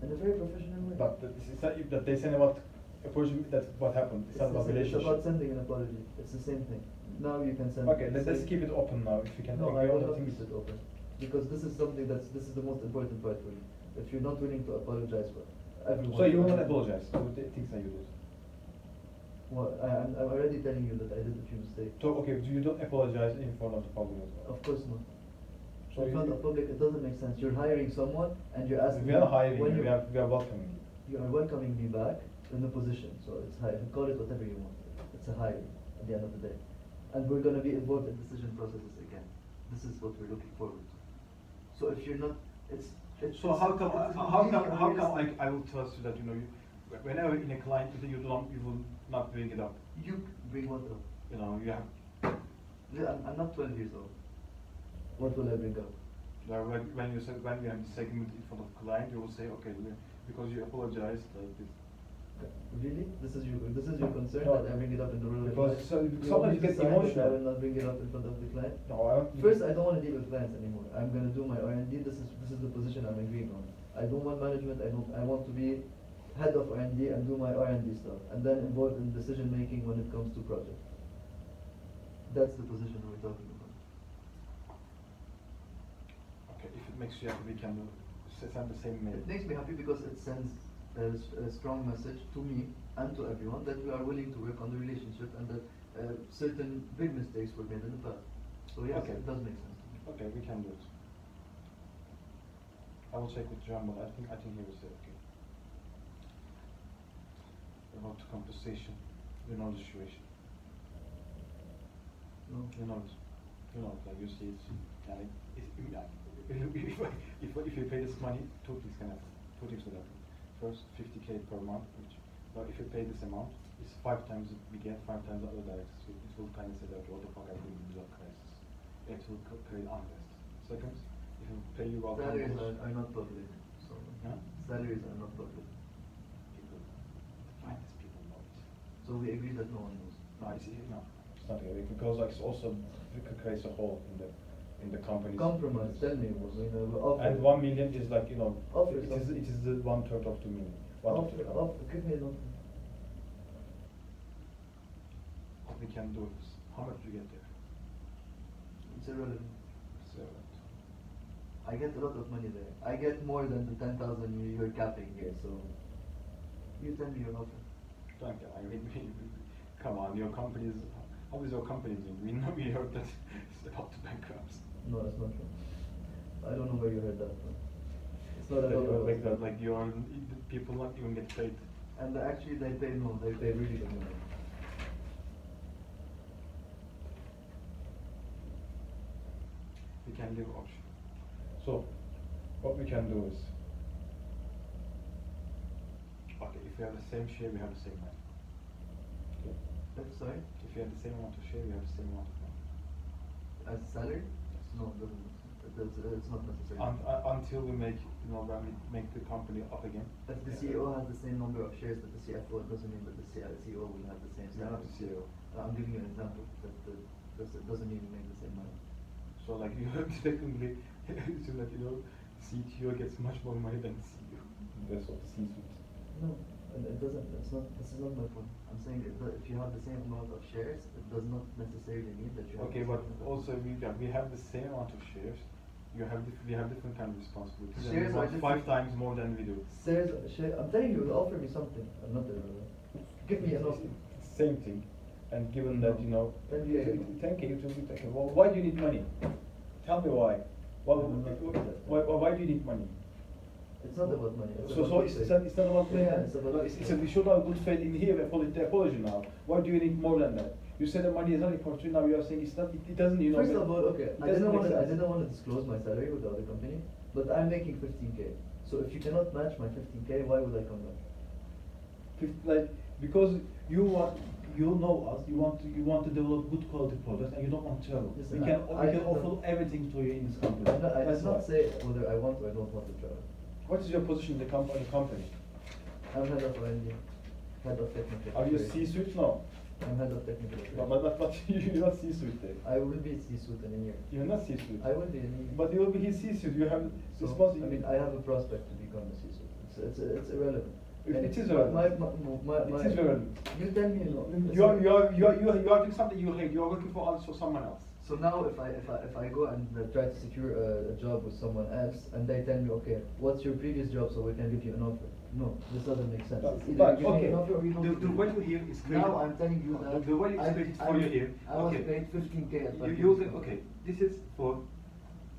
in a very professional way. But this is not, that they send about apology, that's what happened, it's not about It's relationship. about sending an apology. It's the same thing. Now you can send. Okay, let's keep it open now, if you can No, agree I on will the not things. keep it open, because this is something this is the most important part for you. If you're not willing to apologize for everyone. So you won't apologize for the things that you did? Well, I'm already telling you that I did a few mistakes. So, okay, do you don't apologize in front of the public as well? Of course not. So In front you- of public, it doesn't make sense. You're hiring someone and you're asking. We are hiring, when you, we are welcoming you. You are welcoming me back in the position, so it's hiring. Call it whatever you want. It's a hiring at the end of the day. And we're gonna be involved in decision processes again. This is what we're looking forward to. So if you're not, it's. So how come it's how really come unrealistic. I will trust you that, you know, whenever in a client you will not bring it up, You bring what up? you know, you have I'm not 12 years old. What will I bring up? when you have the segment in front of client, you will say, okay, because you apologized like this. Really? This is your concern No. that I bring it up in the room? Because you sometimes want me you to get sign that I emotional. will not bring it up in front of the client? No, I don't. First, I don't want to deal with clients anymore. I'm gonna do my R&D. This is the position I'm agreeing on. I don't want management. I want to be head of R&D and do my R&D stuff, and then involved in decision making when it comes to projects. That's the position we're talking about. Okay, if it makes you happy, we can send the same mail. It makes me happy because it sends a strong message to me and to everyone that we are willing to work on the relationship and that certain big mistakes were made in the past. So yes, Okay. it does make sense to me. Okay, we can do it. I will check with John, but I think he will say okay. About the compensation, you know the situation. No. You know it. You know it, like you see it's like if you pay this money, two things can happen. Two things will happen. First, 50K per month, which, but if you pay this amount, it's 5 times we get 5 times the other directors. It will kind of say that, what the fuck are you doing with the crisis? It will create unrest. Second, if you pay you well. Salaries are not public. So Huh? salaries are not public. People, the finest people know it. So we agree that no one knows. No, I see, no. It's not really, because like it's also, it could create a hole in the company. Compromise. Tell me what we offer. And 1 million is like, you know, Offer it is something. the 1/3 of 2 million. One of the company. Give me an offer. What we can do is, how much do you get there? It's irrelevant. So, I get a lot of money there. I get more than the 10,000 you're capping here. So you tell me your offer. don't get, I mean, come on, your company is, how is your company doing? We know, we heard that it's about to bankrupt. No, it's not true. I don't know where you heard that from. It's not at Like, all. like that. Like your people not even get paid. And actually they pay really good money. We can leave option. So, what we can do is, Okay, if we have the same share, we have the same money. Sorry? If you have the same amount of share, we have the same amount of money. As salary? No, it doesn't. It's not necessary. Until we make, when we make the company up again. If the CEO has the same number of shares that the CFO, it doesn't mean that the CEO will have the same You're salary. not the CEO. I'm giving you an example that it doesn't mean you make the same money. So like you have to technically assume that CTO gets much more money than CEO. that's what the C-suite. No, it doesn't. It's not. This is not my point. I'm saying if you have the same amount of shares, it does not necessarily mean that you have. Okay, the but same also we have the same amount of shares. We have different kind of responsibilities. And Shares we are want different. 5 times more than we do. Share. I'm telling you, offer me something. I'm not. Give me an offer. Same thing, and given that, 10K. 10K, it will be 10K. Well, why do you need money? Tell me why. Why do you need money? It's not about money. It's So about it's faith. not about money. Yeah, it's about No, we should have good faith in here. The apology now. Why do you need more than that? You said that money is not important. Now you are saying it's not. It doesn't. First of all, okay, it I doesn't didn't make want to. I sense. didn't want to disclose my salary with the other company, but I'm making 15K. So if you cannot match my 15K, why would I come back? Because you know us. You want to develop good quality products, and you don't want to travel. Listen, we can I offer everything to you in this company. I That's did not why. say whether I want or I don't want to travel. What is your position in the company? I'm head of R&D, head of technical. Are you operations. C-suite? No. I'm head of technical. But operations. you're not C-suite there. I will be C-suite in a year. You're not C-suite. I will be in a year. But you will be his C-suite. You have So, responsibility. I have a prospect to become a C-suite. It's irrelevant. It And is my- irrelevant. my- It is irrelevant. You tell me. You are doing something you hate. You are working for someone else. So now if I go and try to secure a job with someone else and they tell me, okay, what's your previous job so we can give you an offer? No, this doesn't make sense. It's either But, you give me okay. an offer or you don't. The give me. value here is created. Now I'm telling you that The value is created for you here. I was Okay. paid 15K at my You previous okay. company. This is for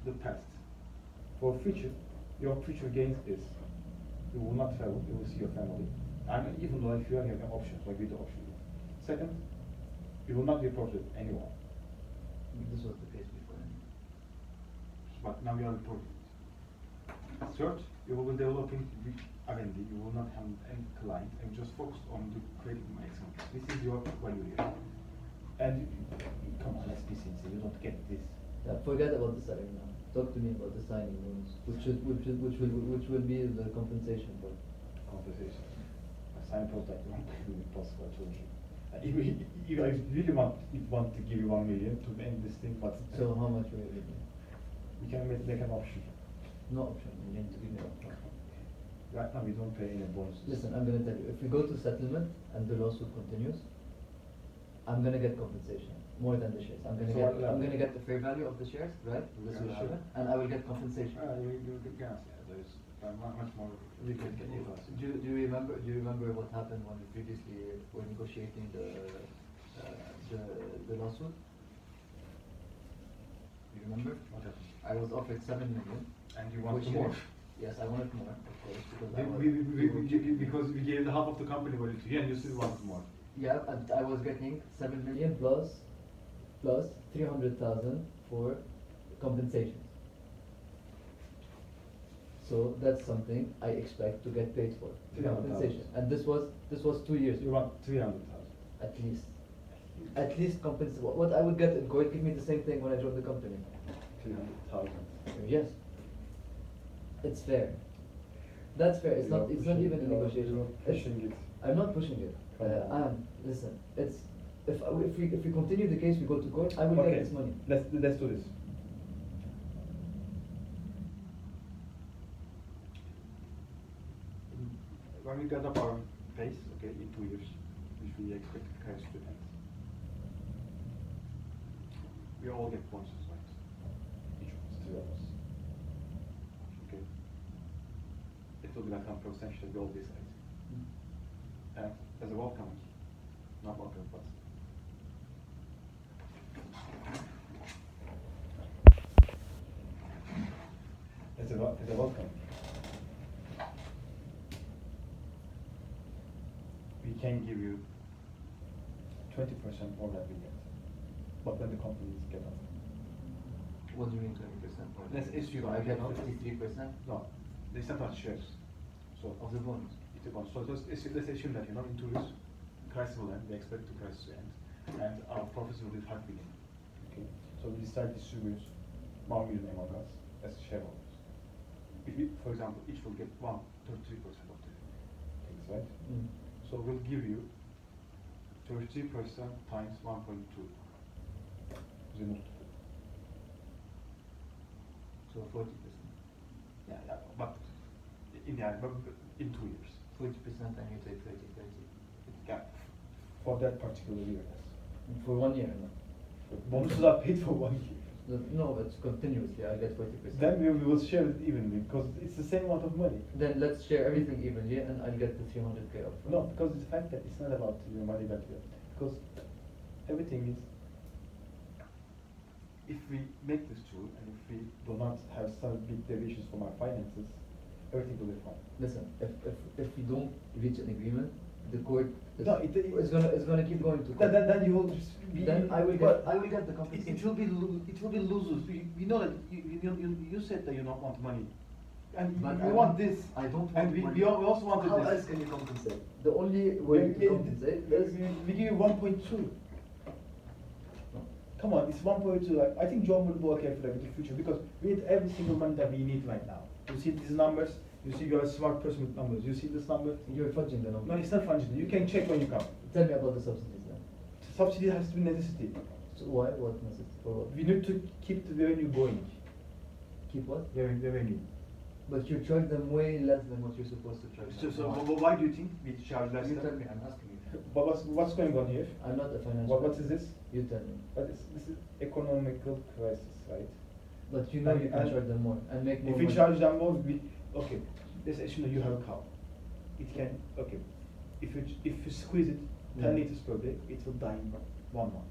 the past. For future, your future gains is you will not travel. You will see your family. And even though if you have options, like with the option. Second, you will not report to anyone. This was the case before. But now you are reporting. Third, you will be developing R&D. You will not have any client and just focus on the creating excellence. This is your value here. And come on, let's be sincere. You don't get this. Yeah, forget about the salary now. Talk to me about the signing bonus, which will be the compensation for. Conversation. A sign product won't be possible. I told you. If I really want to give you 1 million to end this thing, but So how much will it be? we can make an option. No option. You need to give me an option. Right now we don't pay any bonuses. Listen, I'm gonna tell you. If we go to settlement and the lawsuit continues, I'm gonna get compensation more than the shares. I'm So what level? gonna get the fair value of the shares, right? This will Yeah, happen, sure. and I will get compensation. You can see there is much more we can get you. Do you remember what happened when we previously were negotiating the lawsuit? You remember? What happened? I was offered 7 million. And you want which more? is- Yes, I wanted more, of course, because I was. Because we gave the half of the company value to you and you still want more. Yeah, and I was getting 7 million plus 300,000 for compensation. So that's something I expect to get paid for, 300,000. compensation. And this was 2 years You ago, want 300,000. at least. At least what I would get in court, give me the same thing when I joined the company. 300,000. Yes. It's fair. That's fair. It's not even a negotiation. You're pushing it. I'm not pushing it. Come on. Listen, it's if we continue the case, we go to court, I will Okay, get this money. let's do this. When we get up our pace, okay, in 2 years, which we expect the crash to end, we all get bonuses, right? Each of us, 3 of us. Okay. It will be like 10% that we all decide. And as a welcome, not welcome, but It's a welcome. can give you 20% more than we get. But when the companies get up. What do you mean 20% more? Let's assume So I get no? 53% No, it's not on shares. So of the bonus. it's a bonus. So let's assume that in 2 years, crisis will end. We expect the crisis to end, and our profits will be 5 billion. Okay. So we decide to distribute 1 million among us as shareholders. If we, for example, each will get 33% of the Things, right? Mm. So we'll give you 33% times 1.2. The multiple. So 40%. Yeah, but in the end, but in 2 years. 40% and you take 30. Yeah. For that particular year, yes. For 1 year, no? Bonuses are paid for 1 year. No, it's continuously, I get 40%. Then we will share it evenly because it's the same amount of money. Then let's share everything evenly and I'll get the 300k up front. No, because it's the fact that it's not about your money that you have. Because everything is, If we make this true, and if we do not have some big deviations from our finances, everything will be fine. Listen, if we don't reach an agreement, the court is, No, it- it's gonna keep going to court. Then you will just be. Then I will But get the compensation. it will be lose-lose. We know that you said that you don't want money, and But we I want this. I don't want and money. we also wanted How this. else can you compensate? The only way to compensate is We give you 1.2. Come on, it's 1.2. Like, I think John will be okay for the future because we need every single money that we need right now. You see these numbers. You see you're a smart person with numbers. You see this number. you're fudging the number. No, it's not funny. You can check when you come. Tell me about the subsidies then. Subsidy has to be necessity. So why? What necessity? For what? We need to keep the revenue going. Keep what? Revenue. But you charge them way less than what you're supposed to charge them. So why do you think we charge less? You than- tell me, I'm asking you. But what's going on here? I'm not a financial. What is this? You tell me. But this is economical crisis, right? But you know And- you can and charge them more and make more If we money. charge them more, okay. Let's assume that you have a cow. It can If you squeeze it 10 Yeah. liters per day, it will die in 1 month.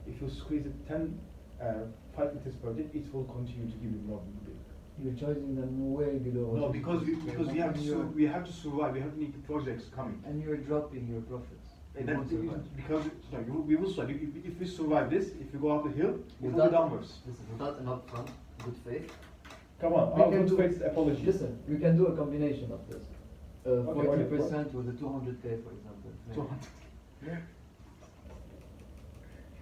If you squeeze it 5 liters per day, it will continue to give you more milk. You're charging them way below. what No, you're because supposed to we charge have them. to we have to survive. We have to need the projects coming. And you're dropping your profits. You And that, won't survive. because we will survive. If we survive this, if we go up the hill, it will be Without- downwards. Listen, without an upfront, good faith. Come on, we how can good do- faith apology? Listen, we can do a combination of this. Okay, 40% with the 200k, for example. 200. Yeah.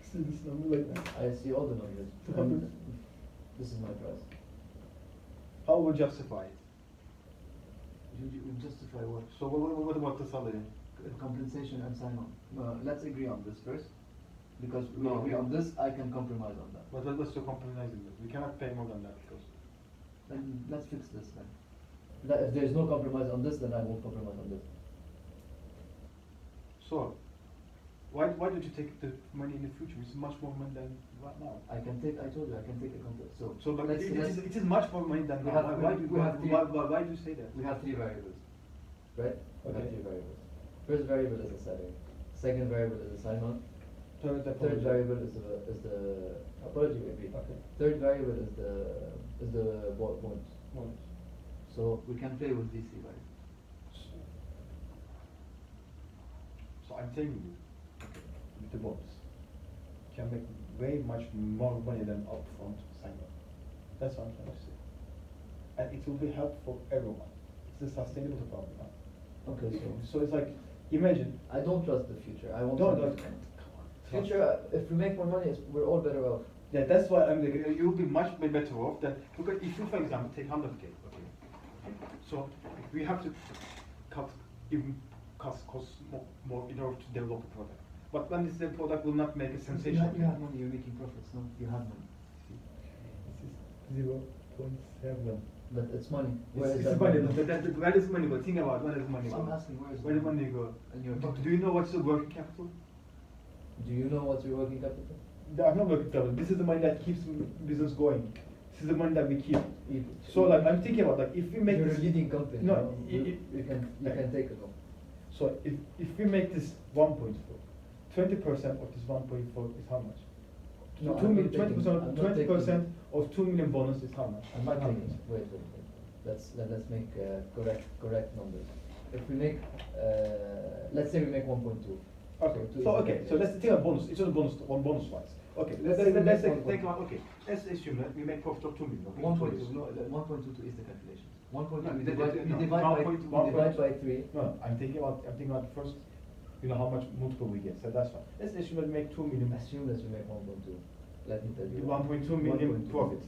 See this number like that. I see all the numbers. 200. And this is my price. How will justify it? You justify what? So what about the salary? Compensation and sign on. Let's agree on this first. Because we No. agree on this, I can compromise on that. What's the compromising this? We cannot pay more than that because. Then let's fix this then. If there's no compromise on this, then I won't compromise on this. So, why don't you take the money in the future? It's much more money than right now. I told you, I can take a contract. So but let's- let's- it is much more money than We now. have- Why we- do we have three- why do you say that? we have 3 variables, right? We have Okay. 3 variables. First variable is the salary. Second variable is the sign-on. Third Third apology. variable is the apology we agreed. Okay. Third variable is the bonus. Bonus. So we can play with these 3 variables. So I'm telling you, With the bonus. Can make way much more money than upfront sign up. That's what I'm trying to say. And it will be helpful for everyone. It's a sustainable problem. Huh? Okay, So it's like, imagine. I don't trust the future. I want Don't, something- come on. Future, if we make more money, we're all better off. Yeah, that's why I'm like, you'll be much better off than because if you, for example, take 100k, okay. So we have to cut costs more in order to develop a product. But when this product will not make a sensation. You have money, you're making profits, no? You have money. this is 0.7. But it's money. Where It's is that money. money? Where does money go? Think about where does money So go? I'm asking, where is Where does money go? In your Do pocket. you know what's the working capital? Do you know what's your working capital? I'm not working capital. This is the money that keeps business going. This is the money that we keep. If- So like I'm thinking about like if we make You're this a leading company. No, no? You it- can take it home. So if we make this 1.4, 20% of this 1.4 is how much? No, So I'm not 20% taking- 20% of 2 million bonus is how much? I'm not 500. taking. Wait. Let's make correct numbers. if we make, let's say we make 1.2. Okay, so okay, so let's take a bonus. It's not a bonus, one bonus wise. Okay, let's say we let's make take. Think about, okay, let's assume that we make profit of 2 million. Okay, 1.2, no, 1.22 is the calculation. 1.2, No, you that- divide, that- you no, divide by, 1.1 you divide by 3. No, I'm thinking about first. You know how much multiple we get, so that's fine. Let's assume that we make 2 million. Assume that we make 1.2. Let me tell you. 1.2 million 1.2. profit.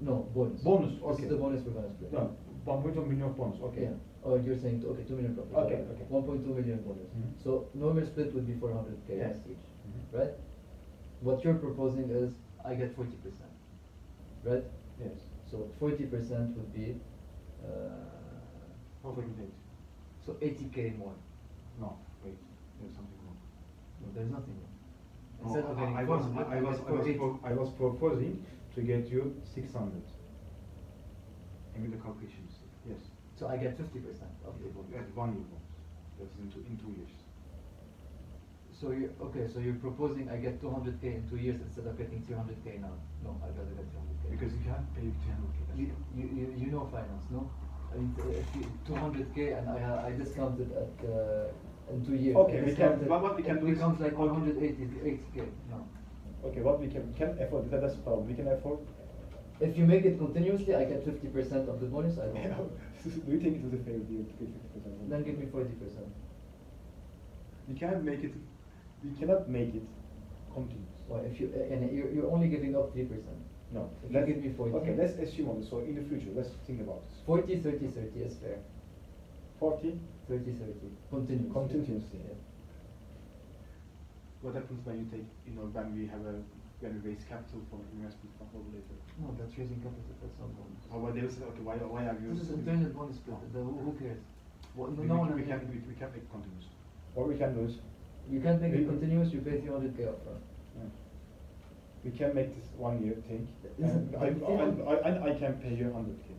No, bonus. Bonus, This okay. is the bonus we're gonna split. No, 1.2 million bonus. Okay. Yeah. Oh, you're saying, okay, 2 million profit. Okay, okay. 1.2 million bonus. Mhm. So normal split would be 400K Yes. each, Mhm. right? What you're proposing is I get 40%, right? Yes. So 40% would be, How can we take? so 80K more. No, wait, there's something wrong. No, there's nothing wrong. No, Instead of getting I was 400, I was get 480. I was proposing to get you 600. and with the calculations. Yes. So I get 50% of the bonus. At 1 year bonus. That's in 2 years. So you're, okay, so you're proposing I get 200K in 2 years instead of getting 300K now. No, I'd rather get 300K. Because if you have to pay 300K, that's You know finance, no? I mean, if you, 200K and I discounted at, in 2 years. Okay, I we can- discounted, what we can it do is- becomes like okay. 180K, no. Okay, what we can afford, that's the problem. We can afford. If you make it continuously, I get 50% of the bonus, I don't know. Do you think it was a fair deal to get 50%? Then give me 40%. We cannot make it. We cannot make it continuous. Well, if you, and you're only giving up 3%. No. If you give me 40. Okay, let's assume on this. So in the future, let's think about this. 40, 30, 30 is fair. 40 30, 30, continuously. continuously. Yeah. What happens when you take, when we raise capital from investment fund or later? No, that's raising capital, that's not bonus. Or what they will say, okay, why are you? This is internal bonus split, who cares? Well, We, no one we, we, has- can, we can make continuous. What we can do is You can't make it we- continuous, you pay 300K upfront. we can make this 1 year thing, Listen, and but I can pay you 100K,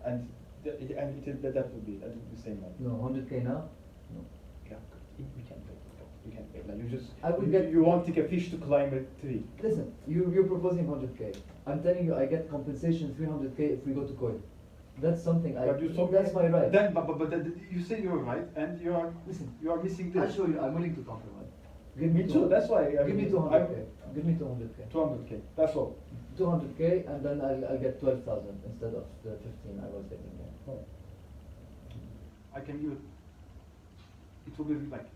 and that would be the same money. No, 100K now? No. Yeah, we can pay. We can pay. Like you just I would you, get- you want to take a fish to climb a tree. Listen, you're proposing 100K. I'm telling you, I get compensation 300K if we go to court. That's something But you told me- that's my right. Then, but then you say you're right, and you are Listen, missing I'll this. show you, I'm willing to compromise. Me too. That's why. Give me 200K. Give me 200K. 200K. That's all. 200K and then I'll get 12,000 instead of the 15 I was getting there. Oh. I can give it. It will be like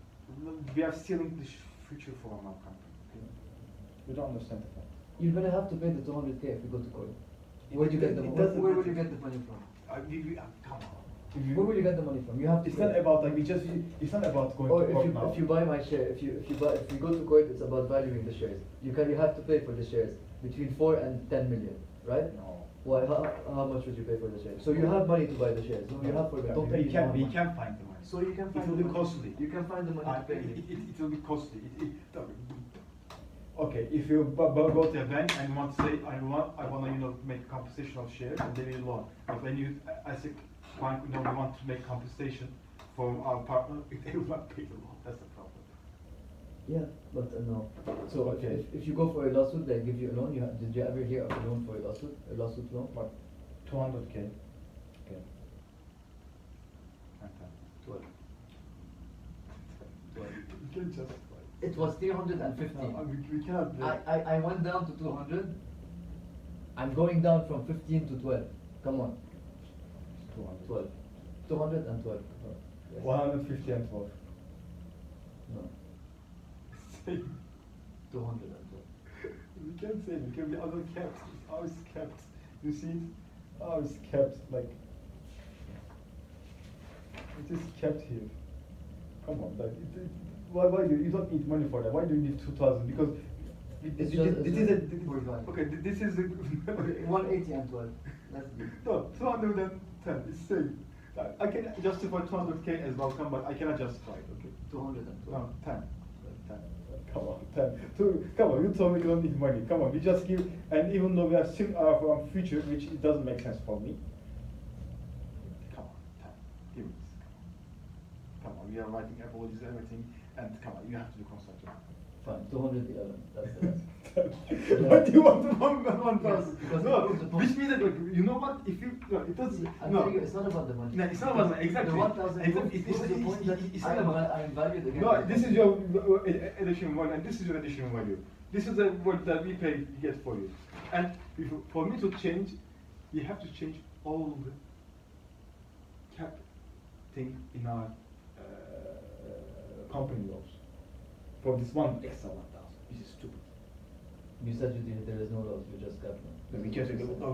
we are stealing the future for our company. Okay? You don't understand the fact. You're gonna have to pay the 200K if we go to court. Where do you get the It money? doesn't Where will matter. you get the money from? Come on. Where will you get the money from? You have to. It's pay. not about like it's not about going Or to court if now. you buy my share, if you go to court, it's about valuing the shares. You have to pay for the shares between 4 and 10 million, right? No. Why? How much would you pay for the shares? So you have money to buy the shares. No, you have for don't pay. We can find the money. So you can find. It will the be money. costly. You can find the money to pay me. It will be costly. Okay, if you Go to a bank and want to say I want to make compensation of shares and they will loan. But when you as a bank we want to make compensation from our partner, they will not pay the loan. That's the problem. Yeah, but no. So Okay. if you go for a lawsuit, they give you a loan. Did you ever hear of a loan for a lawsuit? A lawsuit loan? what 200K. Okay. 12. You can justify. It was 350. No, we cannot. I went down to 200. I'm going down from 15 to 12. Come on. 200. 12. 212. Yes. 150 and 12. No. Say, 212. we can't say it. It can be other caps. It's ours capped. You see it? Oh, it's kept like it is kept here. Come on, like why do you don't need money for that? Why do you need 2,000? Because It's this just- is it's a just for value. Okay, this is the. 180 and 12. That's good. No, 210. It's same. I can justify 200K as welcome, but I cannot justify it. Okay. 212. No, 10. 10. come on, 10. Come on, you told me you don't need money. Come on, we just give, and even though we are still from future, which it doesn't make sense for me. Come on, 10. Give me this. Come on, we are writing apologies, everything, and come on, you have to do construction. Fine, 211. That's the rest. What do you want to want 1,000? Because No, it proves the point. which means that like, you know what? If you no, it doesn't. I'm No, telling you, it's not about the money. No, it's not about the money, exactly. The 1,000 Exactly. proves the point that it's I not am, about- I am valued again. No, this is your additional value, and this is your additional value. This is the what that we pay get for you. And if, for me to change, we have to change all the cap thing in our Company laws. For this one extra 1,000. This is stupid. You said there is no laws, you just got one. Because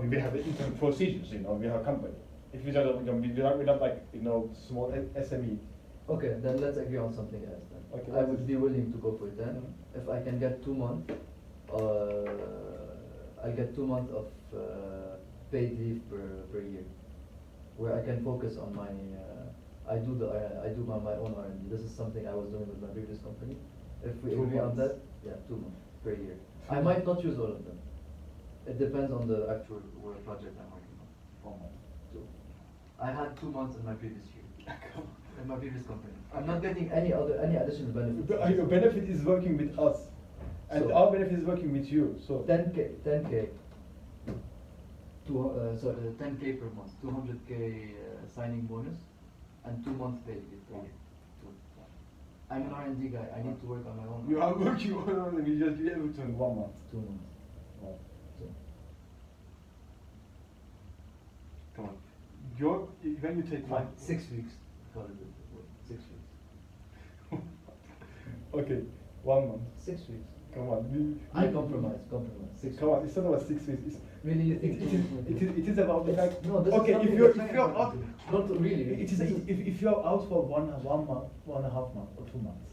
we have internal procedures, we have a company. If we don't, we're not like, small SME. Okay, then let's agree on something else then. Okay, I what would is- be willing to go for it then. Mhm. If I can get 2 months, I'll get 2 months of paid leave per year, where I can focus on my, I do my own R&D. This is something I was doing with my previous company. If we 2 agree on months. that, yeah, 2 months per year. I might not use all of them. It depends on the actual project I'm working on. 1 month. So, I had 2 months in my previous year. In my previous company. I'm not getting any additional benefits. Your benefit is working with us, and So- our benefit is working with you. So 10k, 10k per month, 200k signing bonus, and 2 months paid leave per year. I'm an R&D guy. I need to work on my own. You are working on it, we just be able to. 1 month. 2 months. Wow. So, Come on. When you take one. 6 weeks. Call it 6 weeks. Okay, 1 month. 6 weeks. Come on. I compromise. 6 Come on, weeks. it's not about 6 weeks. Really, you think? It is about the fact. No, this okay, is if something you're that's if you're very out, important. Not really. it is if you're out for 1 month, 1.5 months or 2 months.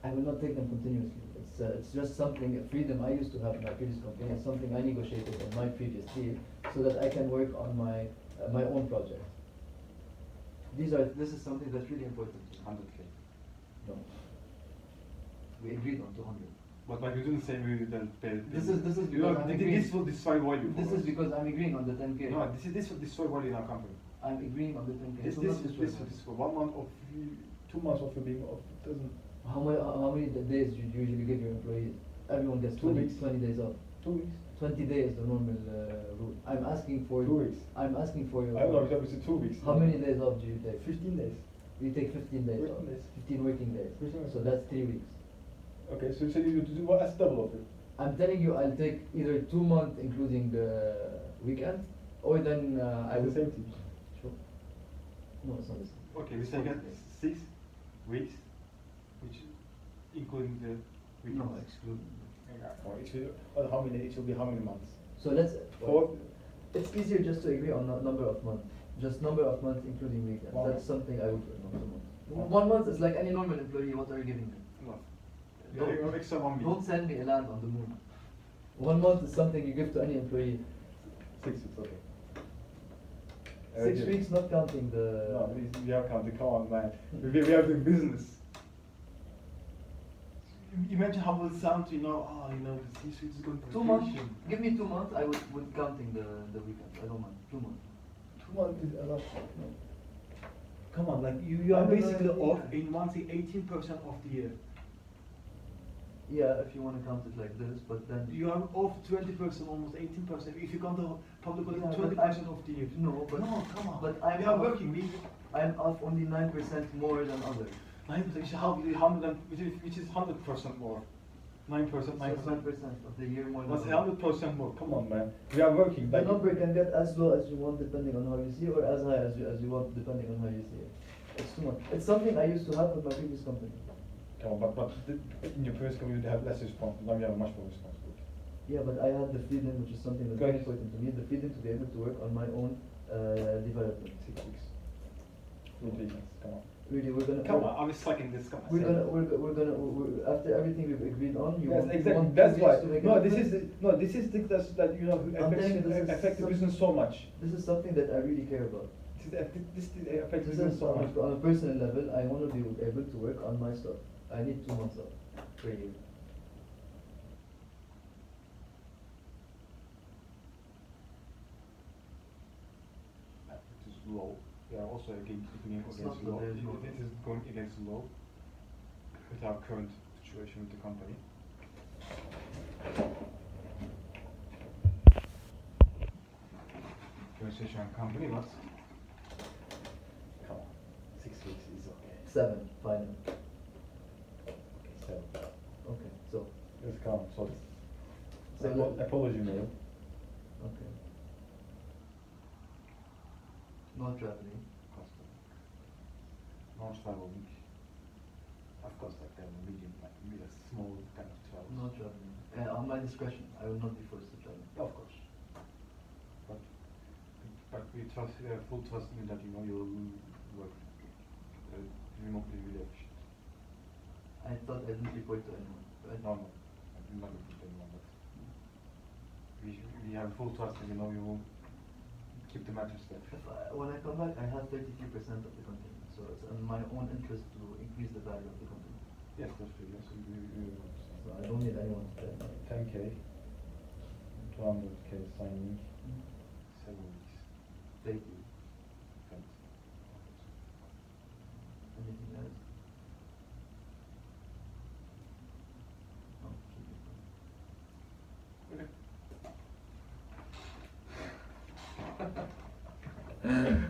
I will not take them continuously. It's just something, a freedom I used to have in my previous company. It's something I negotiated in my previous deal so that I can work on my own project. This is something that's really important. 100k. No. We agreed on 200. But like you didn't say we didn't pay. This is You know, because I'm this agreeing. will destroy value. for This us. is because I'm agreeing on the 10k. No, this will destroy value in our company. I'm agreeing on the 10k. This It will this not this destroy this value. is for 1 month of. 2 months of you being off doesn't. How many days do you usually give your employees? Everyone gets 2 20, weeks. 20 days off. 2 weeks. 20 days is the normal rule. I'm asking for 2 weeks. I'm asking for your. I don't know, it's obviously 2 weeks. How many days off do you take? 15 days. You take 15 days off. Working days. 15 working days. 15 working So days. that's 3 weeks. Okay, so you said you to do what? That's double of it. I'm telling you, I'll take either 2 months including the weekend, or then I At the will. same team. Sure. No, it's not the same. Okay, we say get 6 weeks, which including the weekends. No, excluding. Or it will, or how many? It will be how many months? So let's. 4. It's easier just to agree on number of months. Just number of months including weekends. 1 That's month. something I would not 2 months. One. 1 month is like any normal employee. What are you giving them? No. Don't- You have extra 1 week. Don't send me a land on the moon. 1 month is something you give to any employee. 6 weeks, okay. 6 Okay. weeks, not counting the. No, we have counted. Come on, man. We have the business. Imagine how it will sound, the C-suite is going to 2 months. vacation. Give me 2 months. I would counting the weekends. I don't mind. 2 months. 2 months is a lot. No. Come on, like you are I don't know basically anything. off in one say 18% of the year. Yeah, if you want to count it like this, but then. You are off 20%, almost 18%. If you count the public holiday, Yeah, but 20% of the year. No, but. No, come on. But I'm we are off- working. I'm off only 9% more than others. 9%, which is 100% more. 9%, So 9%. 9% of the year more than That's others. 100% more. Come on, man. We are working. The Like number can get as low as you want depending on how you see it, or as high as you want depending on how you see it. It's too much. It's something I used to have with my previous company. Come on, but in your previous company you have less responsibility. Now you have much more responsibility. Yeah, but I had the freedom, which is something that's very Good. important to me, the freedom to be able to work on my own development. 6 weeks. 3 weekends. Come on. Really, we're gonna. Come on, I'm stuck in this. Come on. After everything we've agreed on, you Yes, want, exactly. want That's 2 why. weeks to make a No, this difference? is this is thing that's that I'm telling you, this is affect the some- business so much. This is something that I really care about. This affects This business is so much. on a personal level, I want to be able to work on my stuff. I need 2 months off per year. It is low. We are also again going It's against not law. low, there is no It law. is going against law with our current situation with the company. organization and company, but Come on, 6 weeks is okay. 7, final. Okay, 7. Okay, so, Let's count, so So let- apology mail. okay. No traveling. cost non-traveling. Of course, like a medium, like a small kind of travel. No traveling. On my discretion, I will not be forced to travel. Of course. But we trust, full trust in that, you know, you will work remotely really efficient. I thought I didn't report to anyone, right? No, I'm not going to tell anyone, but we have full trust and, you know, you will keep the matter safe. When I come back, I have 33% of the company, so it's in my own interest to increase the value of the company. Yes, that's true, yes. So I don't need anyone to tell me. 10K, 200K signing. 7 weeks. Thank you. Thanks. Anything else? No, keep it. Okay.